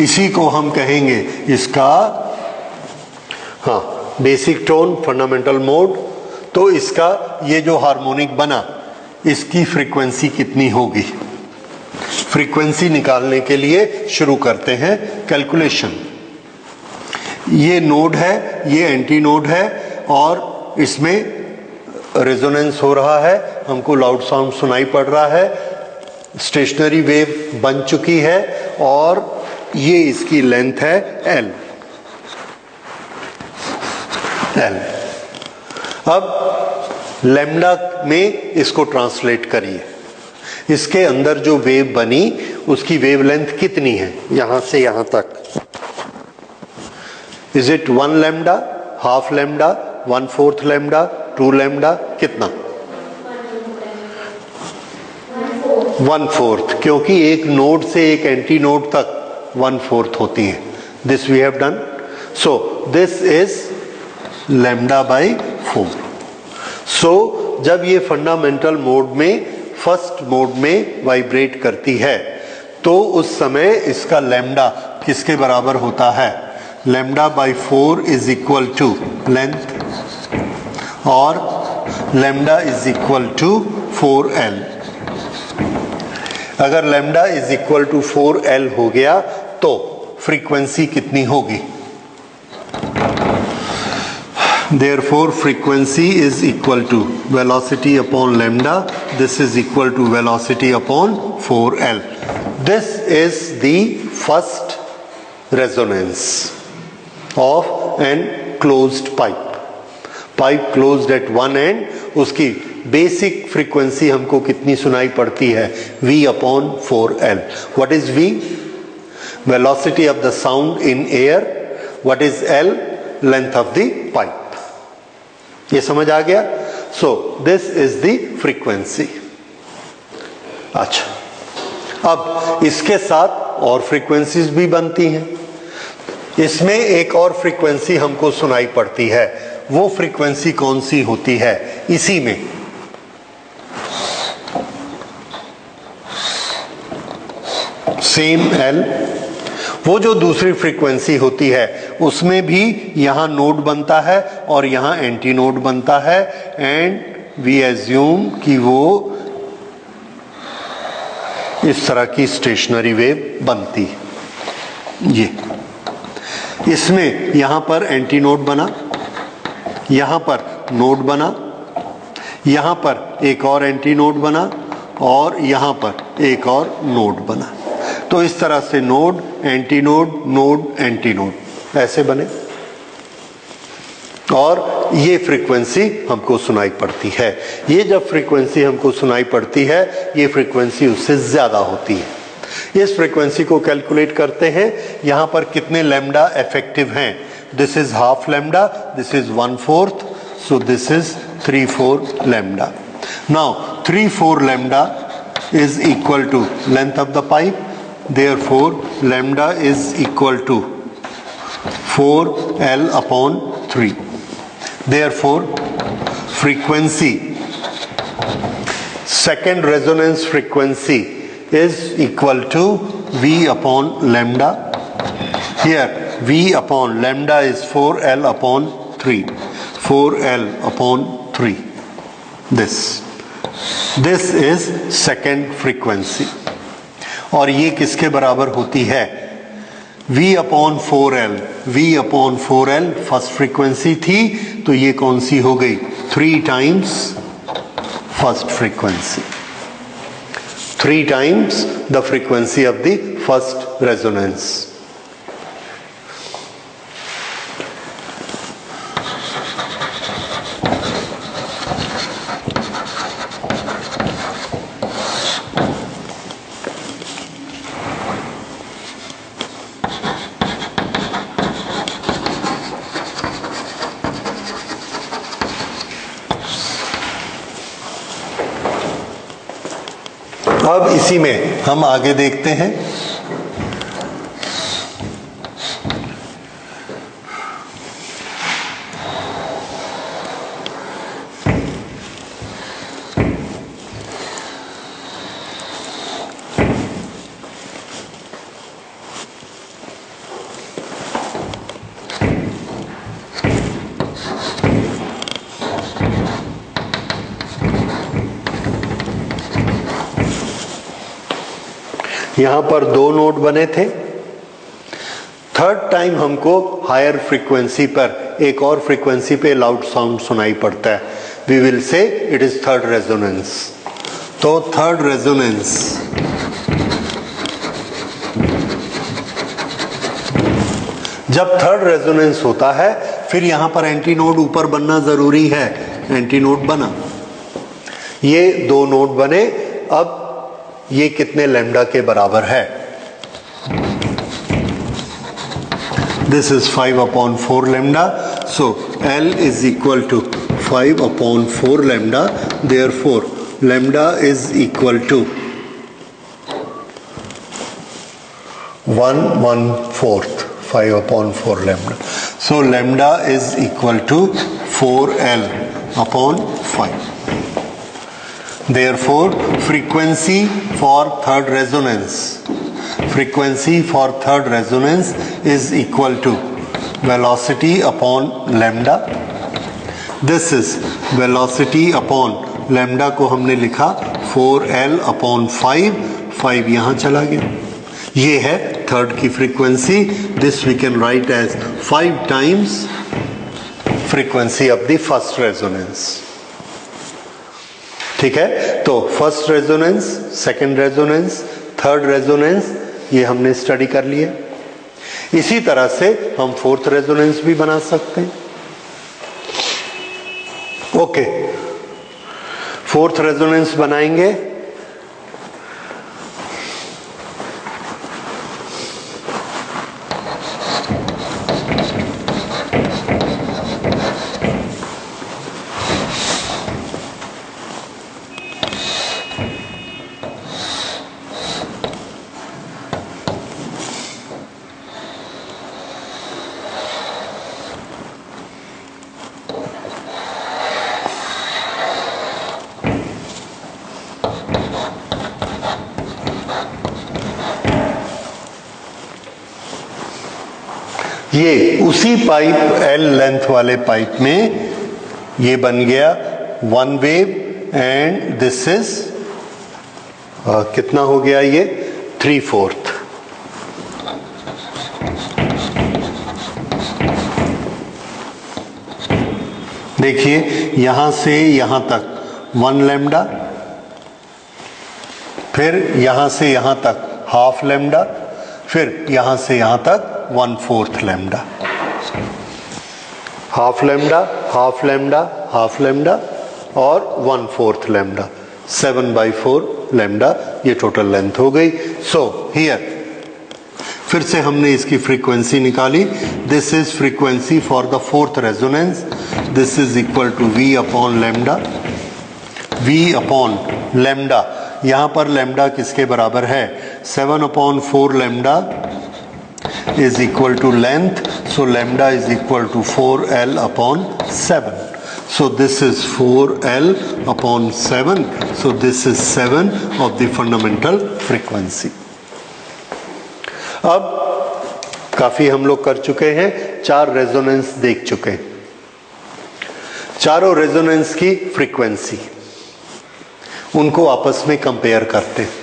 इसी को हम कहेंगे इसका बेसिक टोन, फंडामेंटल मोड। तो इसका ये जो हार्मोनिक बना इसकी फ्रीक्वेंसी कितनी होगी? फ्रीक्वेंसी निकालने के लिए शुरू करते हैं कैलकुलेशन। ये नोड है, ये एंटी नोड है और इसमें रेजोनेंस हो रहा है, हमको लाउड साउंड सुनाई पड़ रहा है, स्टेशनरी वेव बन चुकी है और ये इसकी लेंथ है L। अब लैम्डा में इसको ट्रांसलेट करिए। इसके अंदर जो वेव बनी उसकी वेवलेंथ कितनी है यहां से यहां तक? Is it 1 lambda, half lambda, 1/4 lambda, 2 lambda? कितना? 1/4, क्योंकि एक नोड से एक एंटी नोड तक 1/4 होती है। This we have done. So this is lambda by 4। So जब ये फंडामेंटल मोड में, फर्स्ट मोड में वाइब्रेट करती है तो उस समय इसका लैम्डा किसके बराबर होता है? Lambda by 4 is equal to length और lambda is equal to 4L। अगर lambda is equal to 4L हो गया तो फ्रीक्वेंसी कितनी होगी? Therefore frequency is equal to velocity upon lambda. This is equal to velocity upon 4L. This is the first resonance of an closed pipe. Pipe closed at one end, उसकी basic frequency हमको कितनी सुनाई पड़ती है? V upon 4L. What is V? Velocity of the sound in air. What is L? Length of the pipe. ये समझ आ गया? सो this is the frequency. अच्छा, अब इसके साथ और फ्रीक्वेंसीज भी बनती हैं। इसमें एक और फ्रीक्वेंसी हमको सुनाई पड़ती है। वो फ्रीक्वेंसी कौन सी होती है? इसी में सेम L। वो जो दूसरी फ्रीक्वेंसी होती है उसमें भी यहां नोड बनता है और यहां एंटी नोड बनता है एंड वी एज्यूम कि वो इस तरह की स्टेशनरी वेव बनती है। ये इसमें यहां पर एंटी नोड बना, यहां पर नोड बना, यहां पर एक और एंटी नोड बना और यहां पर एक और नोड बना। तो इस तरह से node, anti node, node, anti node ऐसे बने और ये फ्रीक्वेंसी हमको सुनाई पड़ती है। ये जब फ्रीक्वेंसी हमको सुनाई पड़ती है ये फ्रीक्वेंसी उससे ज्यादा होती है। इस फ्रीक्वेंसी को कैलकुलेट करते हैं। यहां पर कितने लैम्डा इफेक्टिव हैं? This is half lambda, this is 1/4, so this is 3/4 lambda. Now 3/4 lambda is equal to length of the pipe, therefore lambda is equal to 4L upon 3. Therefore frequency second resonance frequency is equal to V upon lambda. Here V upon lambda is 4L upon 3. 4L upon 3. This is second frequency. और ये किसके बराबर होती है? V upon 4L. V upon 4L first frequency थी, तो ये कौन सी हो गई? 3 times first frequency. 3 times the frequency of the first resonance. अब इसी में हम आगे देखते हैं। यहां पर 2 नोट बने थे। थर्ड टाइम हमको हायर फ्रीक्वेंसी पर एक और फ्रीक्वेंसी पे लाउड साउंड सुनाई पड़ता है। We will say it is third resonance. तो थर्ड रेजोनेंस जब थर्ड रेजोनेंस होता है, फिर यहां पर एंटी नोड ऊपर बनना जरूरी है। एंटी नोड बना, ये 2 नोड बने। अब ये कितने लैम्डा के बराबर है? This is 5 upon 4 lambda. So L is equal to 5 upon 4 lambda. Therefore lambda is equal to 1/4 5 upon 4 lambda. So lambda is equal to 4L upon 5. Therefore frequency for third resonance is equal to velocity upon lambda. This is velocity upon lambda को हमने लिखा 4L upon 5. 5 यहां चला गया। ये है third की frequency. This we can write as 5 times frequency of the first resonance. ठीक है, तो first resonance, second resonance, third resonance ये हमने स्टडी कर लिया। इसी तरह से हम फोर्थ रेजोनेंस भी बना सकते हैं। ओके, फोर्थ रेजोनेंस बनाएंगे। ये उसी पाइप L लेंथ वाले पाइप में ये बन गया 1 वेव एंड दिस इज कितना हो गया? ये 3/4। देखिए यहां से यहां तक 1 लैम्डा, फिर यहां से यहां तक हाफ लैम्डा, फिर यहां से यहां तक 1/4 lambda. Half lambda, half lambda, half lambda और 1/4 लैम्डा। 7/4 लैम्डा ये टोटल लेंथ हो गई। सो हियर फिर से हमने इसकी फ्रीक्वेंसी निकाली। This is frequency for the fourth resonance. This is equal to V upon lambda. V upon lambda, यहां पर लैम्डा किसके बराबर है? 7/4 lambda is equal to length, so lambda is equal to 4L upon 7. So this is 4L upon 7. So this is 7 of the fundamental frequency. अब काफी हम लोग कर चुके हैं, 4 रेजोनेंस देख चुके हैं। चारों रेजोनेंस की फ्रीक्वेंसी उनको आपस में कंपेयर करते हैं।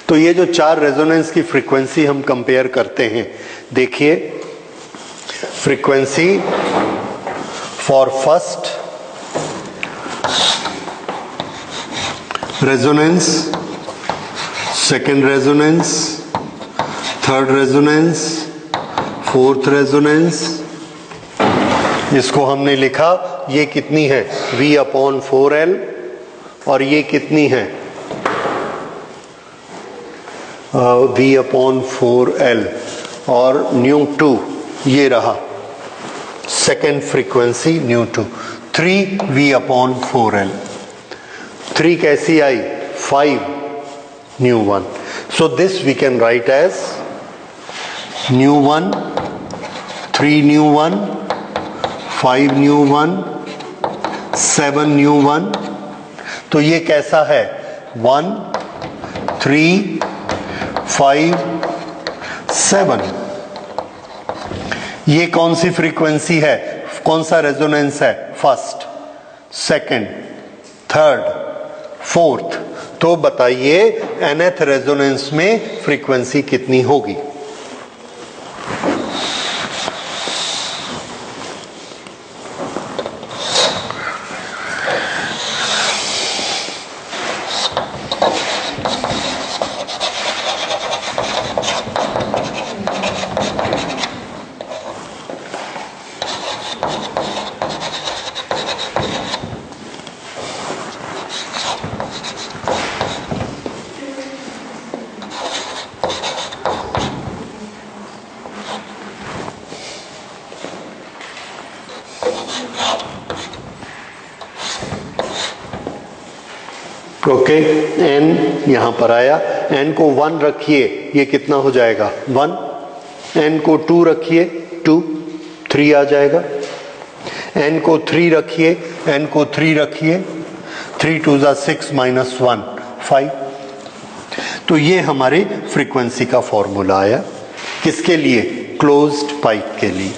तो ये जो 4 रेजोनेंस की फ्रीक्वेंसी हम कंपेयर करते हैं, देखिए frequency for first resonance, second resonance, third resonance, fourth resonance, इसको हमने लिखा, ये कितनी है V अपॉन 4L और ये कितनी है V अपॉन 4L और ν2 ये रहा second frequency ν2 3V upon 4L। 3 कैसी आई 5ν1। So this we can write as ν1 3ν1 5ν1 7ν1। तो ये कैसा है 1 3 5 7। ये कौन सी फ्रीक्वेंसी है, कौन सा रेजोनेंस है, फर्स्ट, सेकंड, थर्ड, फोर्थ। तो बताइए nth रेजोनेंस में फ्रीक्वेंसी कितनी होगी। ओके, n यहां पर आया, n को 1 रखिए, ये कितना हो जाएगा 1। n को 2 रखिए 2, 3 आ जाएगा। n को 3 रखिए, n को 3 रखिए, 3 2 6 माइनस 1 5। तो ये हमारे फ्रीक्वेंसी का फॉर्मूला आया, किसके लिए, क्लोज्ड पाइप के लिए।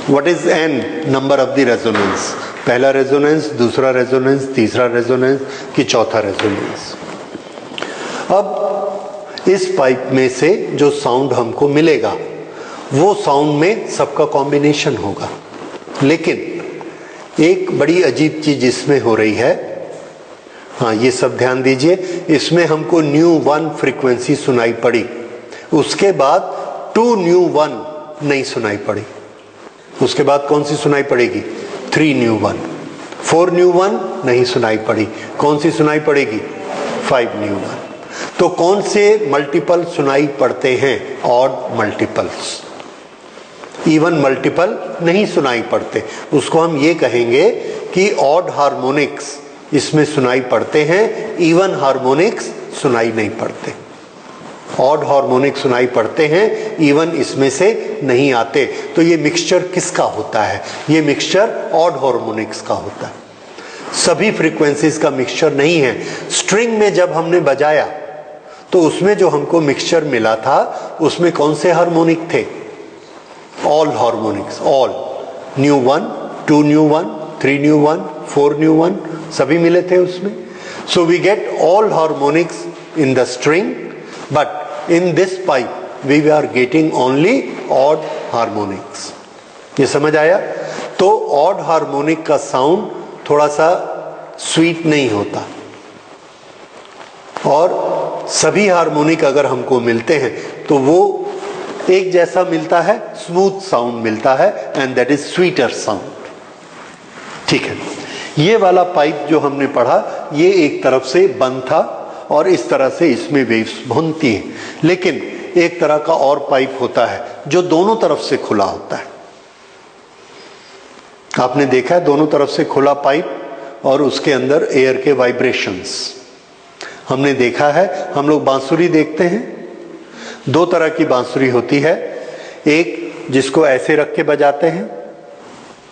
What is n, number of the resonance, पहला रेजोनेंस, दूसरा रेजोनेंस, तीसरा रेजोनेंस कि चौथा रेजोनेंस। अब इस पाइप में से जो साउंड हमको मिलेगा वो साउंड में सबका कॉम्बिनेशन होगा, लेकिन एक बड़ी अजीब चीज इसमें हो रही है। हाँ, ये सब ध्यान दीजिए, इसमें हमको ν1 फ्रीक्वेंसी सुनाई पड़ी, उसके बाद 2ν1 नहीं सुनाई पड़ी, उसके बाद कौन सी सुनाई पड़ेगी 3ν1। 4ν1 नहीं सुनाई पड़ी, कौन सी सुनाई पड़ेगी 5ν1। तो कौन से मल्टीपल सुनाई पड़ते हैं, ऑड मल्टीपल्स, इवन मल्टीपल नहीं सुनाई पड़ते। उसको हम ये कहेंगे कि ऑड हार्मोनिक्स इसमें सुनाई पड़ते हैं, इवन हार्मोनिक्स सुनाई नहीं पड़ते। ऑड हार्मोनिक सुनाई पड़ते हैं, इवन इसमें से नहीं आते। तो ये मिक्सचर किसका होता है, ये मिक्सचर ऑड हार्मोनिक्स का होता है, सभी फ्रीक्वेंसीज का मिक्सचर नहीं है। स्ट्रिंग में जब हमने बजाया तो उसमें जो हमको मिक्सचर मिला था उसमें कौन से हार्मोनिक थे, ऑल हार्मोनिक्स, ऑल, ν1 2ν1 3ν1 4ν1 सभी मिले थे उसमें। So we get all harmonics in the string, but in this pipe we are getting only odd harmonics। ये समझ आया। तो odd harmonic का साउंड थोड़ा सा स्वीट नहीं होता, और सभी हार्मोनिक अगर हमको मिलते हैं तो वो एक जैसा मिलता है, स्मूथ साउंड मिलता है, and that is sweeter sound. ठीक है, ये वाला पाइप जो हमने पढ़ा ये एक तरफ से बंद था और इस तरह से इसमें वेव्स घूमती हैं, लेकिन एक तरह का और पाइप होता है जो दोनों तरफ से खुला होता है। आपने देखा है दोनों तरफ से खुला पाइप और उसके अंदर एयर के वाइब्रेशंस हमने देखा है। हम लोग बांसुरी देखते हैं, 2 तरह की बांसुरी होती है, एक जिसको ऐसे रख के बजाते हैं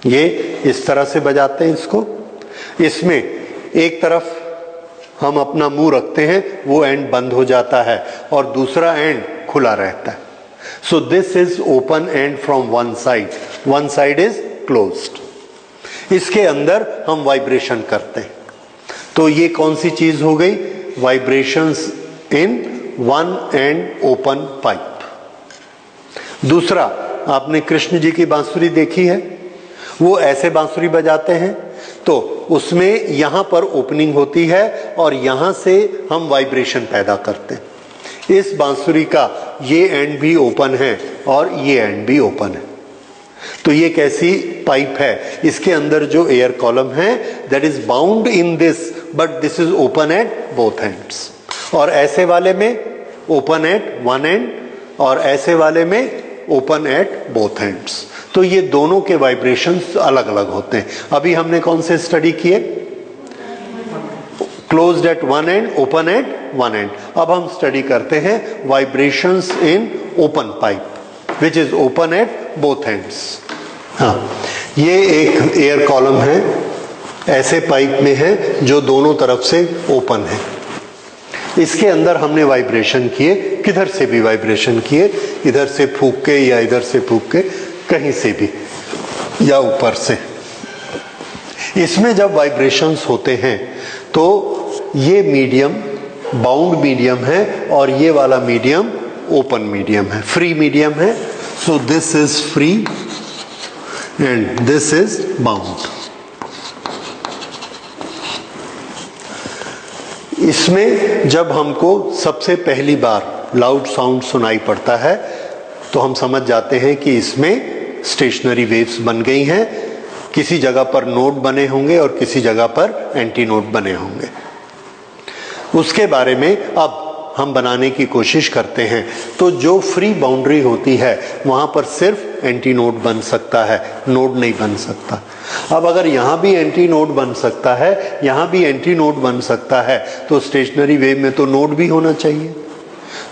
ये इस तरह से बजाते हैं इसको। इसमें एक तरफ हम अपना मुंह रखते हैं, वो एंड बंद हो जाता है और दूसरा एंड खुला रहता है। सो this is open and from one side is closed. इसके अंदर हम वाइब्रेशन करते हैं। तो ये कौन सी चीज हो गई? Vibrations in one and open pipe. दूसरा, आपने कृष्ण जी की बांसुरी देखी है, वो ऐसे बांसुरी बजाते हैं तो उसमें यहां पर ओपनिंग होती है और यहां से हम वाइब्रेशन पैदा करते हैं। इस बांसुरी का ये एंड भी ओपन है और ये एंड भी ओपन है। तो ये कैसी पाइप है? इसके अंदर जो एयर कॉलम है that is bound in this, but this is open at both ends. और ऐसे वाले में ओपन एट वन एंड और ऐसे वाले में ओपन एट बोथ एंड्स। तो ये दोनों के वाइब्रेशंस अलग अलग होते हैं। अभी हमने कौन से स्टडी किए? Closed eight one and, open at one and. अब हम स्टडी करते हैं vibrations in open pipe which is open at both ends. हाँ, ये एक एयर कॉलम है, ऐसे पाइप में है जो दोनों तरफ से ओपन है। इसके अंदर हमने वाइब्रेशन किए, किधर से भी वाइब्रेशन किए, इधर से फूंक के या इधर से फूंक के, कहीं से भी या ऊपर से। इसमें जब वाइब्रेशंस होते हैं तो ये मीडियम बाउंड मीडियम है और ये वाला मीडियम ओपन मीडियम है, फ्री मीडियम है। सो this is free and this is bound. इसमें जब हमको सबसे पहली बार लाउड साउंड सुनाई पड़ता है तो हम समझ जाते हैं कि इसमें स्टेशनरी वेव्स बन गई हैं। किसी जगह पर नोड बने होंगे और किसी जगह पर एंटी नोड बने होंगे। उसके बारे में अब हम बनाने की कोशिश करते हैं। तो जो फ्री बाउंड्री होती है वहां पर सिर्फ एंटी नोड बन सकता है, नोड नहीं बन सकता। अब अगर यहां भी एंटी नोड बन सकता है, यहां भी एंटी नोड बन सकता है, तो स्टेशनरी वेव में तो नोड भी होना चाहिए।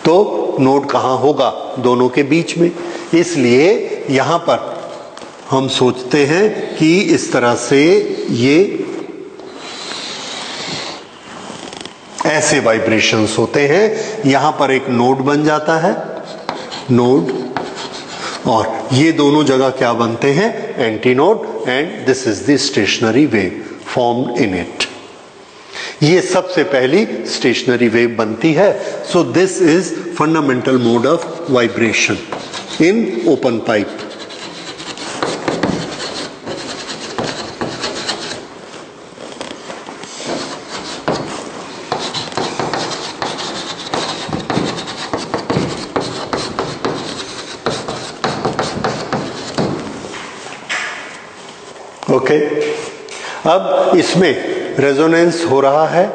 तो नोड कहां होगा? दोनों के बीच में। इसलिए यहां पर हम सोचते हैं कि इस तरह से ये ऐसे वाइब्रेशंस होते हैं। यहां पर एक नोड बन जाता है, नोड, और ये दोनों जगह क्या बनते हैं? Anti node, and this is the stationary wave formed in it. ये सबसे पहली स्टेशनरी वेव बनती है। सो this is fundamental mode of vibration in open pipe. Okay, अब इसमें रेजोनेंस हो रहा है,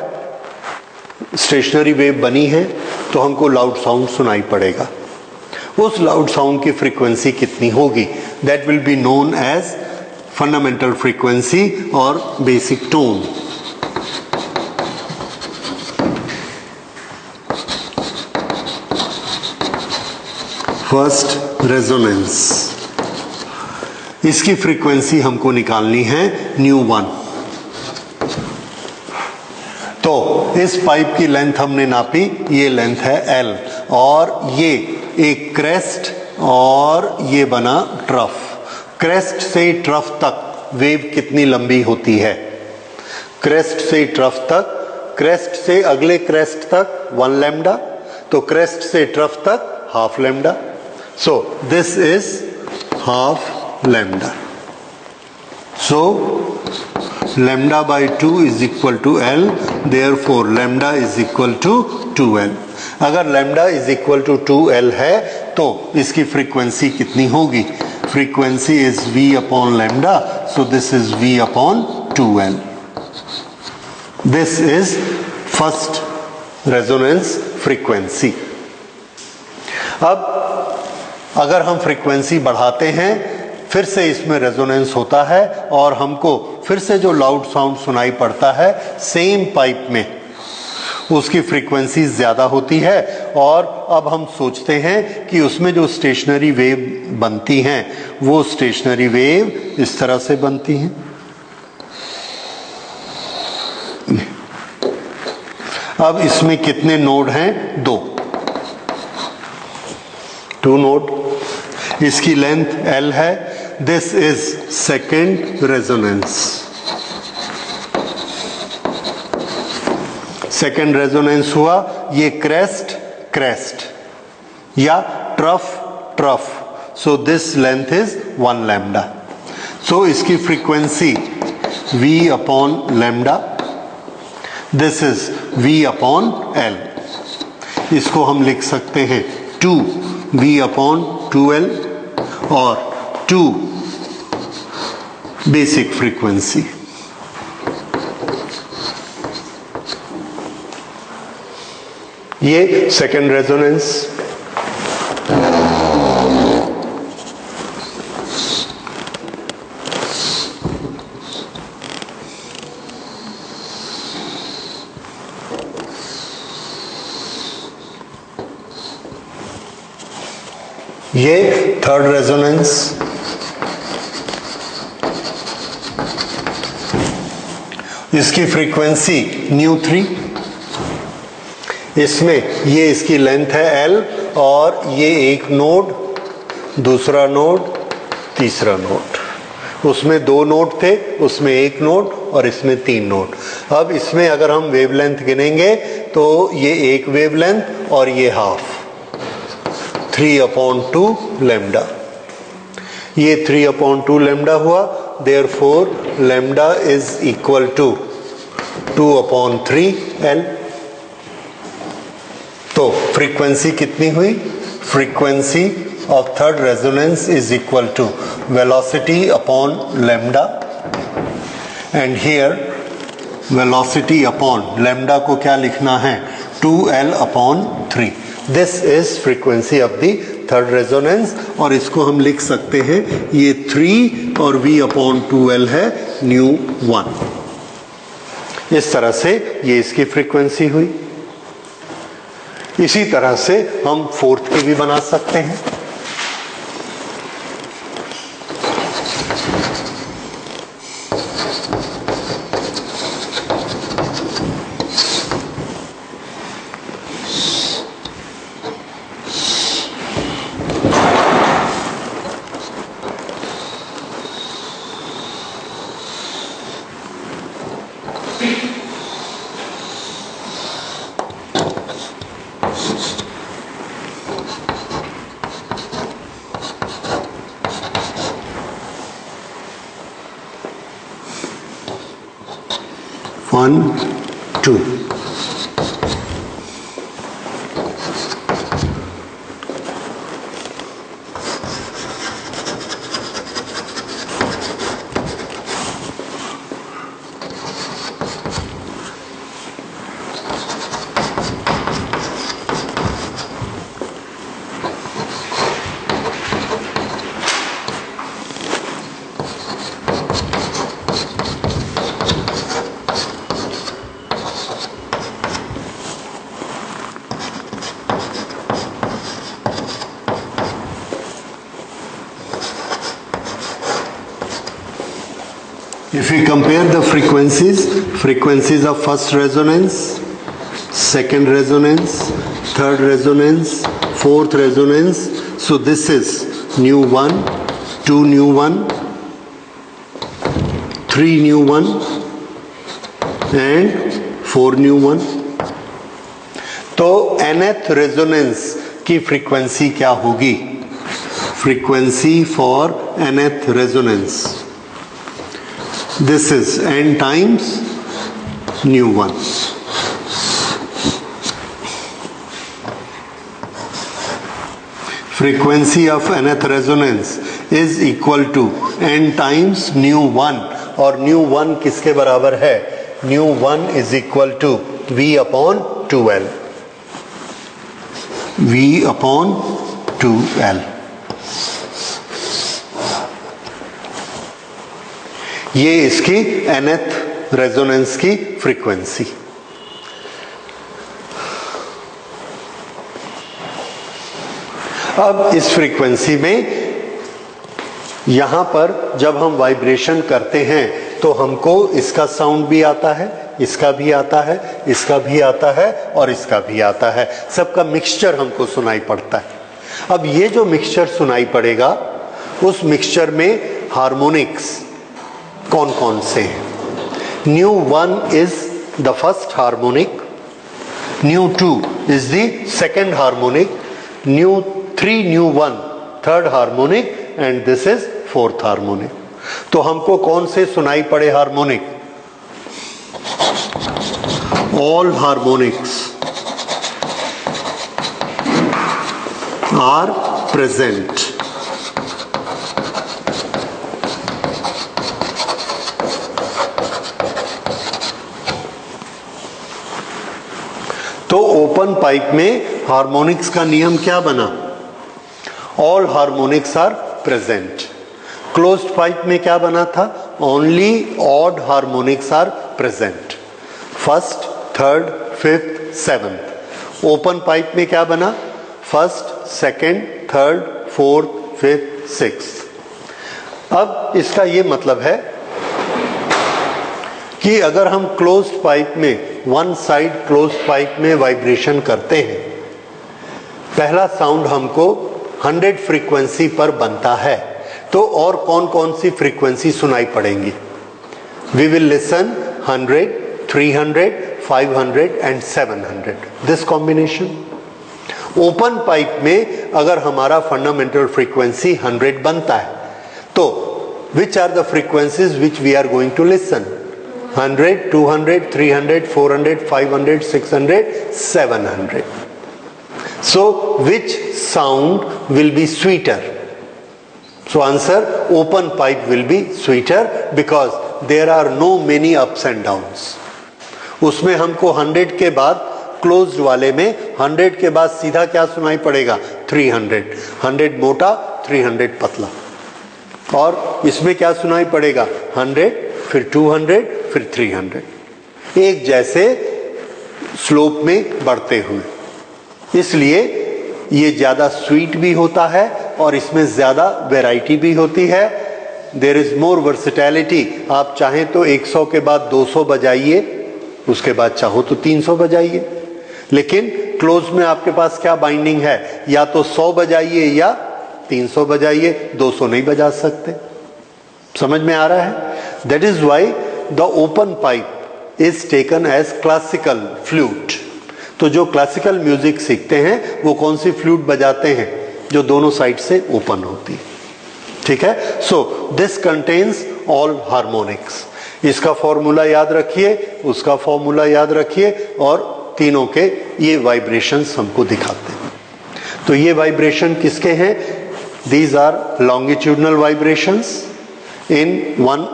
स्टेशनरी वेव बनी है, तो हमको लाउड साउंड सुनाई पड़ेगा। उस लाउड साउंड की फ्रीक्वेंसी कितनी होगी? That will be known as fundamental frequency और बेसिक टोन। First, resonance. इसकी फ्रीक्वेंसी हमको निकालनी है ν1। तो इस पाइप की लेंथ हमने नापी, ये लेंथ है L, और ये एक क्रेस्ट और ये बना ट्रफ। क्रेस्ट से ट्रफ तक वेव कितनी लंबी होती है? क्रेस्ट से ट्रफ तक, क्रेस्ट से अगले क्रेस्ट तक 1 लैम्डा, तो क्रेस्ट से ट्रफ तक half lambda. So this is half lambda. So lambda by 2 is equal to L, therefore lambda is equal to 2L. अगर lambda is equal to 2L है तो इसकी फ्रीक्वेंसी कितनी होगी? Frequency is V upon lambda, so this is V upon 2L. This is first resonance frequency. अब अगर हम frequency बढ़ाते हैं, फिर से इसमें रेजोनेंस होता है और हमको फिर से जो लाउड साउंड सुनाई पड़ता है सेम पाइप में, उसकी फ्रीक्वेंसी ज्यादा होती है और अब हम सोचते हैं कि उसमें जो स्टेशनरी वेव बनती हैं वो स्टेशनरी वेव इस तरह से बनती हैं। अब इसमें कितने नोड हैं? 2 नोड। इसकी लेंथ L है। This is second resonance. Second resonance हुआ, ये क्रेस्ट या trough. So this length is 1 lambda. So इसकी frequency V upon lambda, this is V upon L। इसको हम लिख सकते हैं 2V अपॉन 2L और 2 बेसिक फ्रीक्वेंसी। ये सेकेंड रेजोनेंस। ये थर्ड रेजोनेंस। इसकी फ्रीक्वेंसी ν3। इसमें ये इसकी लेंथ है L और ये एक नोड, दूसरा नोड, तीसरा नोड। उसमें 2 नोड थे, उसमें 1 नोड और इसमें 3 नोड। अब इसमें अगर हम वेवलेंथ गिनेंगे तो ये एक वेवलेंथ और ये हाफ, 3/2 लैम्डा। ये 3/2 लैम्डा हुआ। Therefore lambda is equal to 2/3L। तो फ्रीक्वेंसी कितनी हुई? Frequency of third resonance is equal to velocity upon lambda, and here velocity upon lambda को क्या लिखना है? 2L/3। This is frequency of the third resonance. और इसको हम लिख सकते हैं, ये 3 और V/2L है ν1। इस तरह से ये इसकी फ्रीक्वेंसी हुई। इसी तरह से हम फोर्थ की भी बना सकते हैं। One, 2. If we compare the frequencies of first resonance, second resonance, third resonance, fourth resonance, so this is ν1, 2 ν1, 3 ν1 and 4 ν1। तो nth रेजोनेंस की फ्रीक्वेंसी क्या होगी? Frequency for nth resonance, this is n times ν1। frequency of nth resonance is equal to n times ν1 और ν1 किसके बराबर है? ν1 is equal to V/2L। V/2L। ये इसकी nth रेजोनेंस की फ्रीक्वेंसी। अब इस फ्रीक्वेंसी में यहां पर जब हम वाइब्रेशन करते हैं तो हमको इसका साउंड भी आता है, इसका भी आता है, इसका भी आता है और इसका भी आता है, सबका मिक्सचर हमको सुनाई पड़ता है। अब ये जो मिक्सचर सुनाई पड़ेगा उस मिक्सचर में हार्मोनिक्स कौन कौन से हैं? Nu 1 is the first harmonic, nu 2 is the second harmonic, nu 3 nu 1 third harmonic and this is fourth harmonic. तो हमको कौन से सुनाई पड़े harmonic? All harmonics are present. तो ओपन पाइप में हार्मोनिक्स का नियम क्या बना? All harmonics are present. Closed pipe में क्या बना था? Only odd harmonics are present, first, third, fifth, seventh. Open pipe में क्या बना? First, second, third, fourth, fifth, sixth. अब इसका ये मतलब है कि अगर हम क्लोज्ड पाइप में, वन साइड क्लोज्ड पाइप में वाइब्रेशन करते हैं, पहला साउंड हमको 100 फ्रीक्वेंसी पर बनता है, तो और कौन कौन सी फ्रीक्वेंसी सुनाई पड़ेंगी? We will listen 100, 300, 500 and 700, this combination. Open pipe में अगर हमारा फंडामेंटल फ्रीक्वेंसी 100 बनता है, तो which are the frequencies which we are going to listen? 100, 200, 300, 400, 500, 600, 700. So which sound will be sweeter? So answer, open pipe will be sweeter because there are no many ups and downs. उसमें हमको 100 के बाद closed वाले में 100 के बाद सीधा क्या सुनाई पड़ेगा? 300, 100 मोटा, 300 पतला। और इसमें क्या सुनाई पड़ेगा? 100, फिर 200, फिर 300, एक जैसे स्लोप में बढ़ते हुए। इसलिए ये ज्यादा स्वीट भी होता है और इसमें ज्यादा वैरायटी भी होती है। There is more versatility. आप चाहें तो 100 के बाद 200 बजाइए, उसके बाद चाहो तो 300 बजाइए, लेकिन क्लोज में आपके पास क्या बाइंडिंग है? या तो 100 बजाइए या 300 बजाइए, 200 नहीं बजा सकते। समझ में आ रहा है? That is why the open pipe is taken as classical flute. तो जो क्लासिकल म्यूजिक सीखते हैं वो कौन सी फ्लूट बजाते हैं? जो दोनों साइड से ओपन होती है। ठीक है? So this contains all harmonics. इसका फॉर्मूला याद रखिए, उसका फॉर्मूला याद रखिए, और तीनों के ये वाइब्रेशंस हमको दिखाते हैं। तो ये वाइब्रेशन किसके हैं? These are longitudinal vibrations in one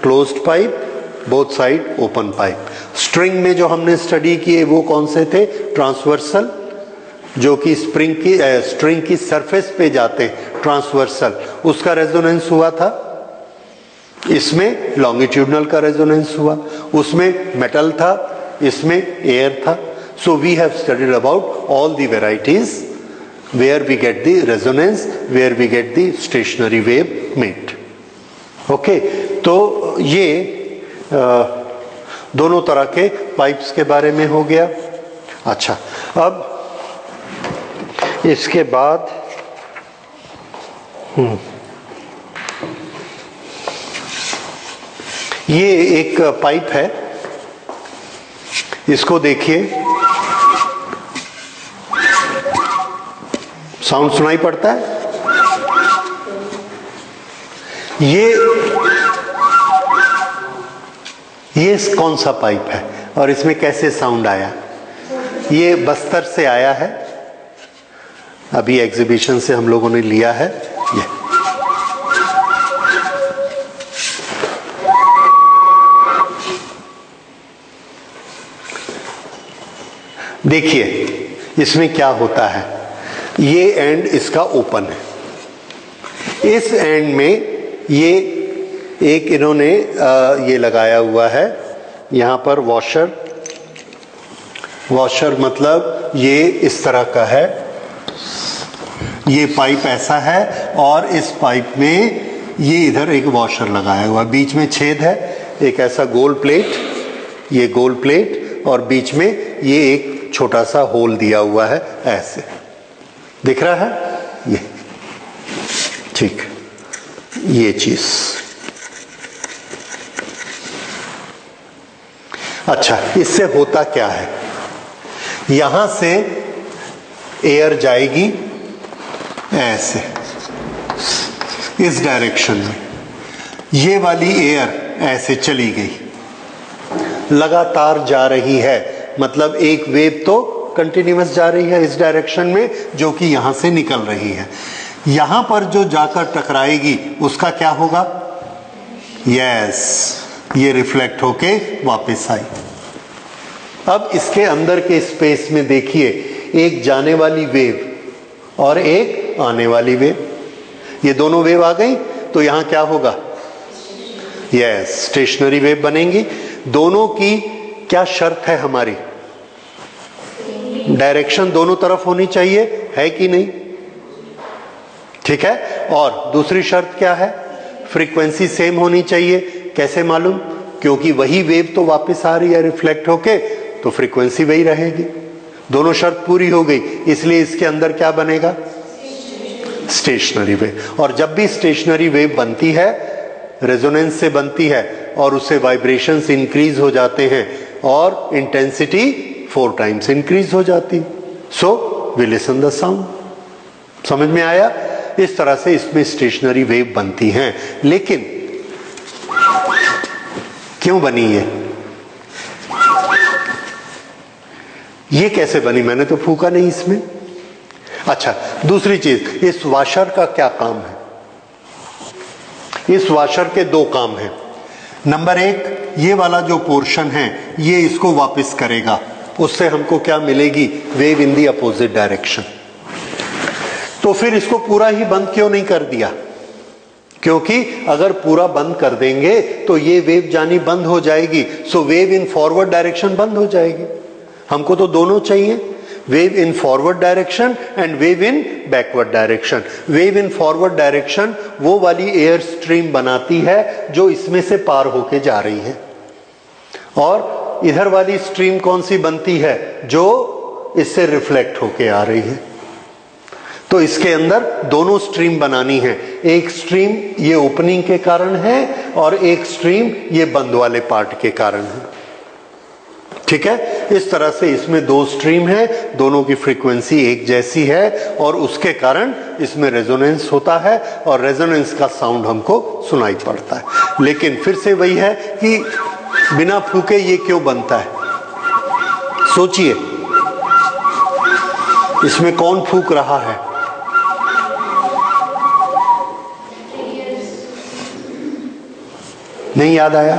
closed pipe, both side open pipe. String में जो हमने स्टडी किए वो कौन से थे? ट्रांसवर्सल, जो कि स्ट्रिंग की सरफेस पे जाते हैं, ट्रांसवर्सल, उसका रेजोनेंस हुआ था। इसमें लॉन्गिट्यूडनल का रेजोनेंस हुआ, उसमें मेटल था, इसमें एयर था। So we have studied about all the varieties where we get the resonance, where we get the stationary wave made. Okay, तो ये दोनों तरह के पाइप्स के बारे में हो गया। अच्छा, अब इसके बाद ये एक पाइप है, इसको देखिए, साउंड सुनाई पड़ता है। ये कौन सा पाइप है और इसमें कैसे साउंड आया? ये बस्तर से आया है, अभी एग्जीबिशन से हम लोगों ने लिया है। ये देखिए इसमें क्या होता है। ये एंड इसका ओपन है, इस एंड में ये एक इन्होंने ये लगाया हुआ है यहाँ पर वॉशर। वॉशर मतलब ये इस तरह का है, ये पाइप ऐसा है और इस पाइप में ये इधर एक वॉशर लगाया हुआ, बीच में छेद है, एक ऐसा गोल प्लेट, ये गोल प्लेट, और बीच में ये एक छोटा सा होल दिया हुआ है, ऐसे दिख रहा है ये, ठीक, ये चीज। अच्छा, इससे होता क्या है, यहां से एयर जाएगी ऐसे इस डायरेक्शन में, ये वाली एयर ऐसे चली गई, लगातार जा रही है, मतलब एक वेव तो कंटिन्यूअस जा रही है इस डायरेक्शन में, जो कि यहां से निकल रही है। यहां पर जो जाकर टकराएगी उसका क्या होगा, यस, ये रिफ्लेक्ट होके वापस आई। अब इसके अंदर के स्पेस में देखिए, एक जाने वाली वेव और एक आने वाली वेव, ये दोनों वेव आ गई तो यहां क्या होगा, यस, स्टेशनरी वेव बनेंगी। दोनों की क्या शर्त है हमारी, डायरेक्शन दोनों तरफ होनी चाहिए, है कि नहीं, ठीक है। और दूसरी शर्त क्या है, फ्रीक्वेंसी सेम होनी चाहिए। कैसे मालूम, क्योंकि वही वेव तो वापस आ रही है रिफ्लेक्ट होके, तो फ्रीक्वेंसी वही रहेगी। दोनों शर्त पूरी हो गई, इसलिए इसके अंदर क्या बनेगा, स्टेशनरी वेव। और जब भी स्टेशनरी वेव बनती है, रेजोनेंस से बनती है, और उससे वाइब्रेशंस इंक्रीज हो जाते हैं और इंटेंसिटी 4 टाइम्स इंक्रीज हो जाती। So we listen the sound. समझ में आया, इस तरह से इसमें स्टेशनरी वेव बनती हैं। लेकिन क्यों बनी ये कैसे बनी, मैंने तो फूका नहीं इसमें। अच्छा, दूसरी चीज, इस वाशर का क्या काम है, इस वाशर के 2 काम हैं। नंबर 1, ये वाला जो पोर्शन है ये इसको वापस करेगा, उससे हमको क्या मिलेगी, wave in the opposite direction. तो फिर इसको पूरा ही बंद क्यों नहीं कर दिया, क्योंकि अगर पूरा बंद कर देंगे तो ये वेव जानी बंद हो जाएगी, सो वेव इन फॉरवर्ड डायरेक्शन बंद हो जाएगी। हमको तो दोनों चाहिए, wave in forward direction and wave in backward direction. Wave in forward direction वो वाली एयर स्ट्रीम बनाती है जो इसमें से पार होके जा रही है, और इधर वाली स्ट्रीम कौन सी बनती है, जो इससे रिफ्लेक्ट होके आ रही है। तो इसके अंदर दोनों स्ट्रीम बनानी है, एक स्ट्रीम ये ओपनिंग के कारण है और एक स्ट्रीम ये बंद वाले पार्ट के कारण है, ठीक है। इस तरह से इसमें 2 स्ट्रीम है, दोनों की फ्रीक्वेंसी एक जैसी है, और उसके कारण इसमें रेजोनेंस होता है, और रेजोनेंस का साउंड हमको सुनाई पड़ता है। लेकिन फिर से वही है कि बिना फूके ये क्यों बनता है, सोचिए, इसमें कौन फूक रहा है, नहीं याद आया,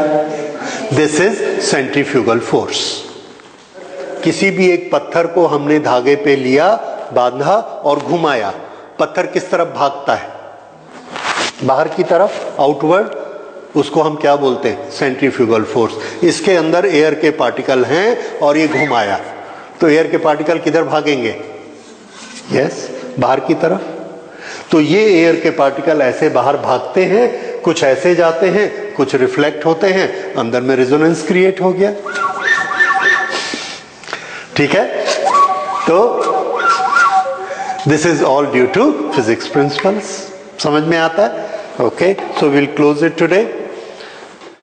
दिस इज सेंट्रीफ्यूगल फोर्स। किसी भी एक पत्थर को हमने धागे पे लिया, बांधा और घुमाया, पत्थर किस तरफ भागता है, बाहर की तरफ, आउटवर्ड, उसको हम क्या बोलते हैं, सेंट्रीफ्यूगल फोर्स। इसके अंदर एयर के पार्टिकल हैं और ये घुमाया, तो एयर के पार्टिकल किधर भागेंगे, यस, बाहर की तरफ। तो ये एयर के पार्टिकल ऐसे बाहर भागते हैं, कुछ ऐसे जाते हैं, कुछ रिफ्लेक्ट होते हैं, अंदर में रेजोनेंस क्रिएट हो गया, ठीक है। तो this is all due to physics principles. समझ में आता है, okay. So will close it today.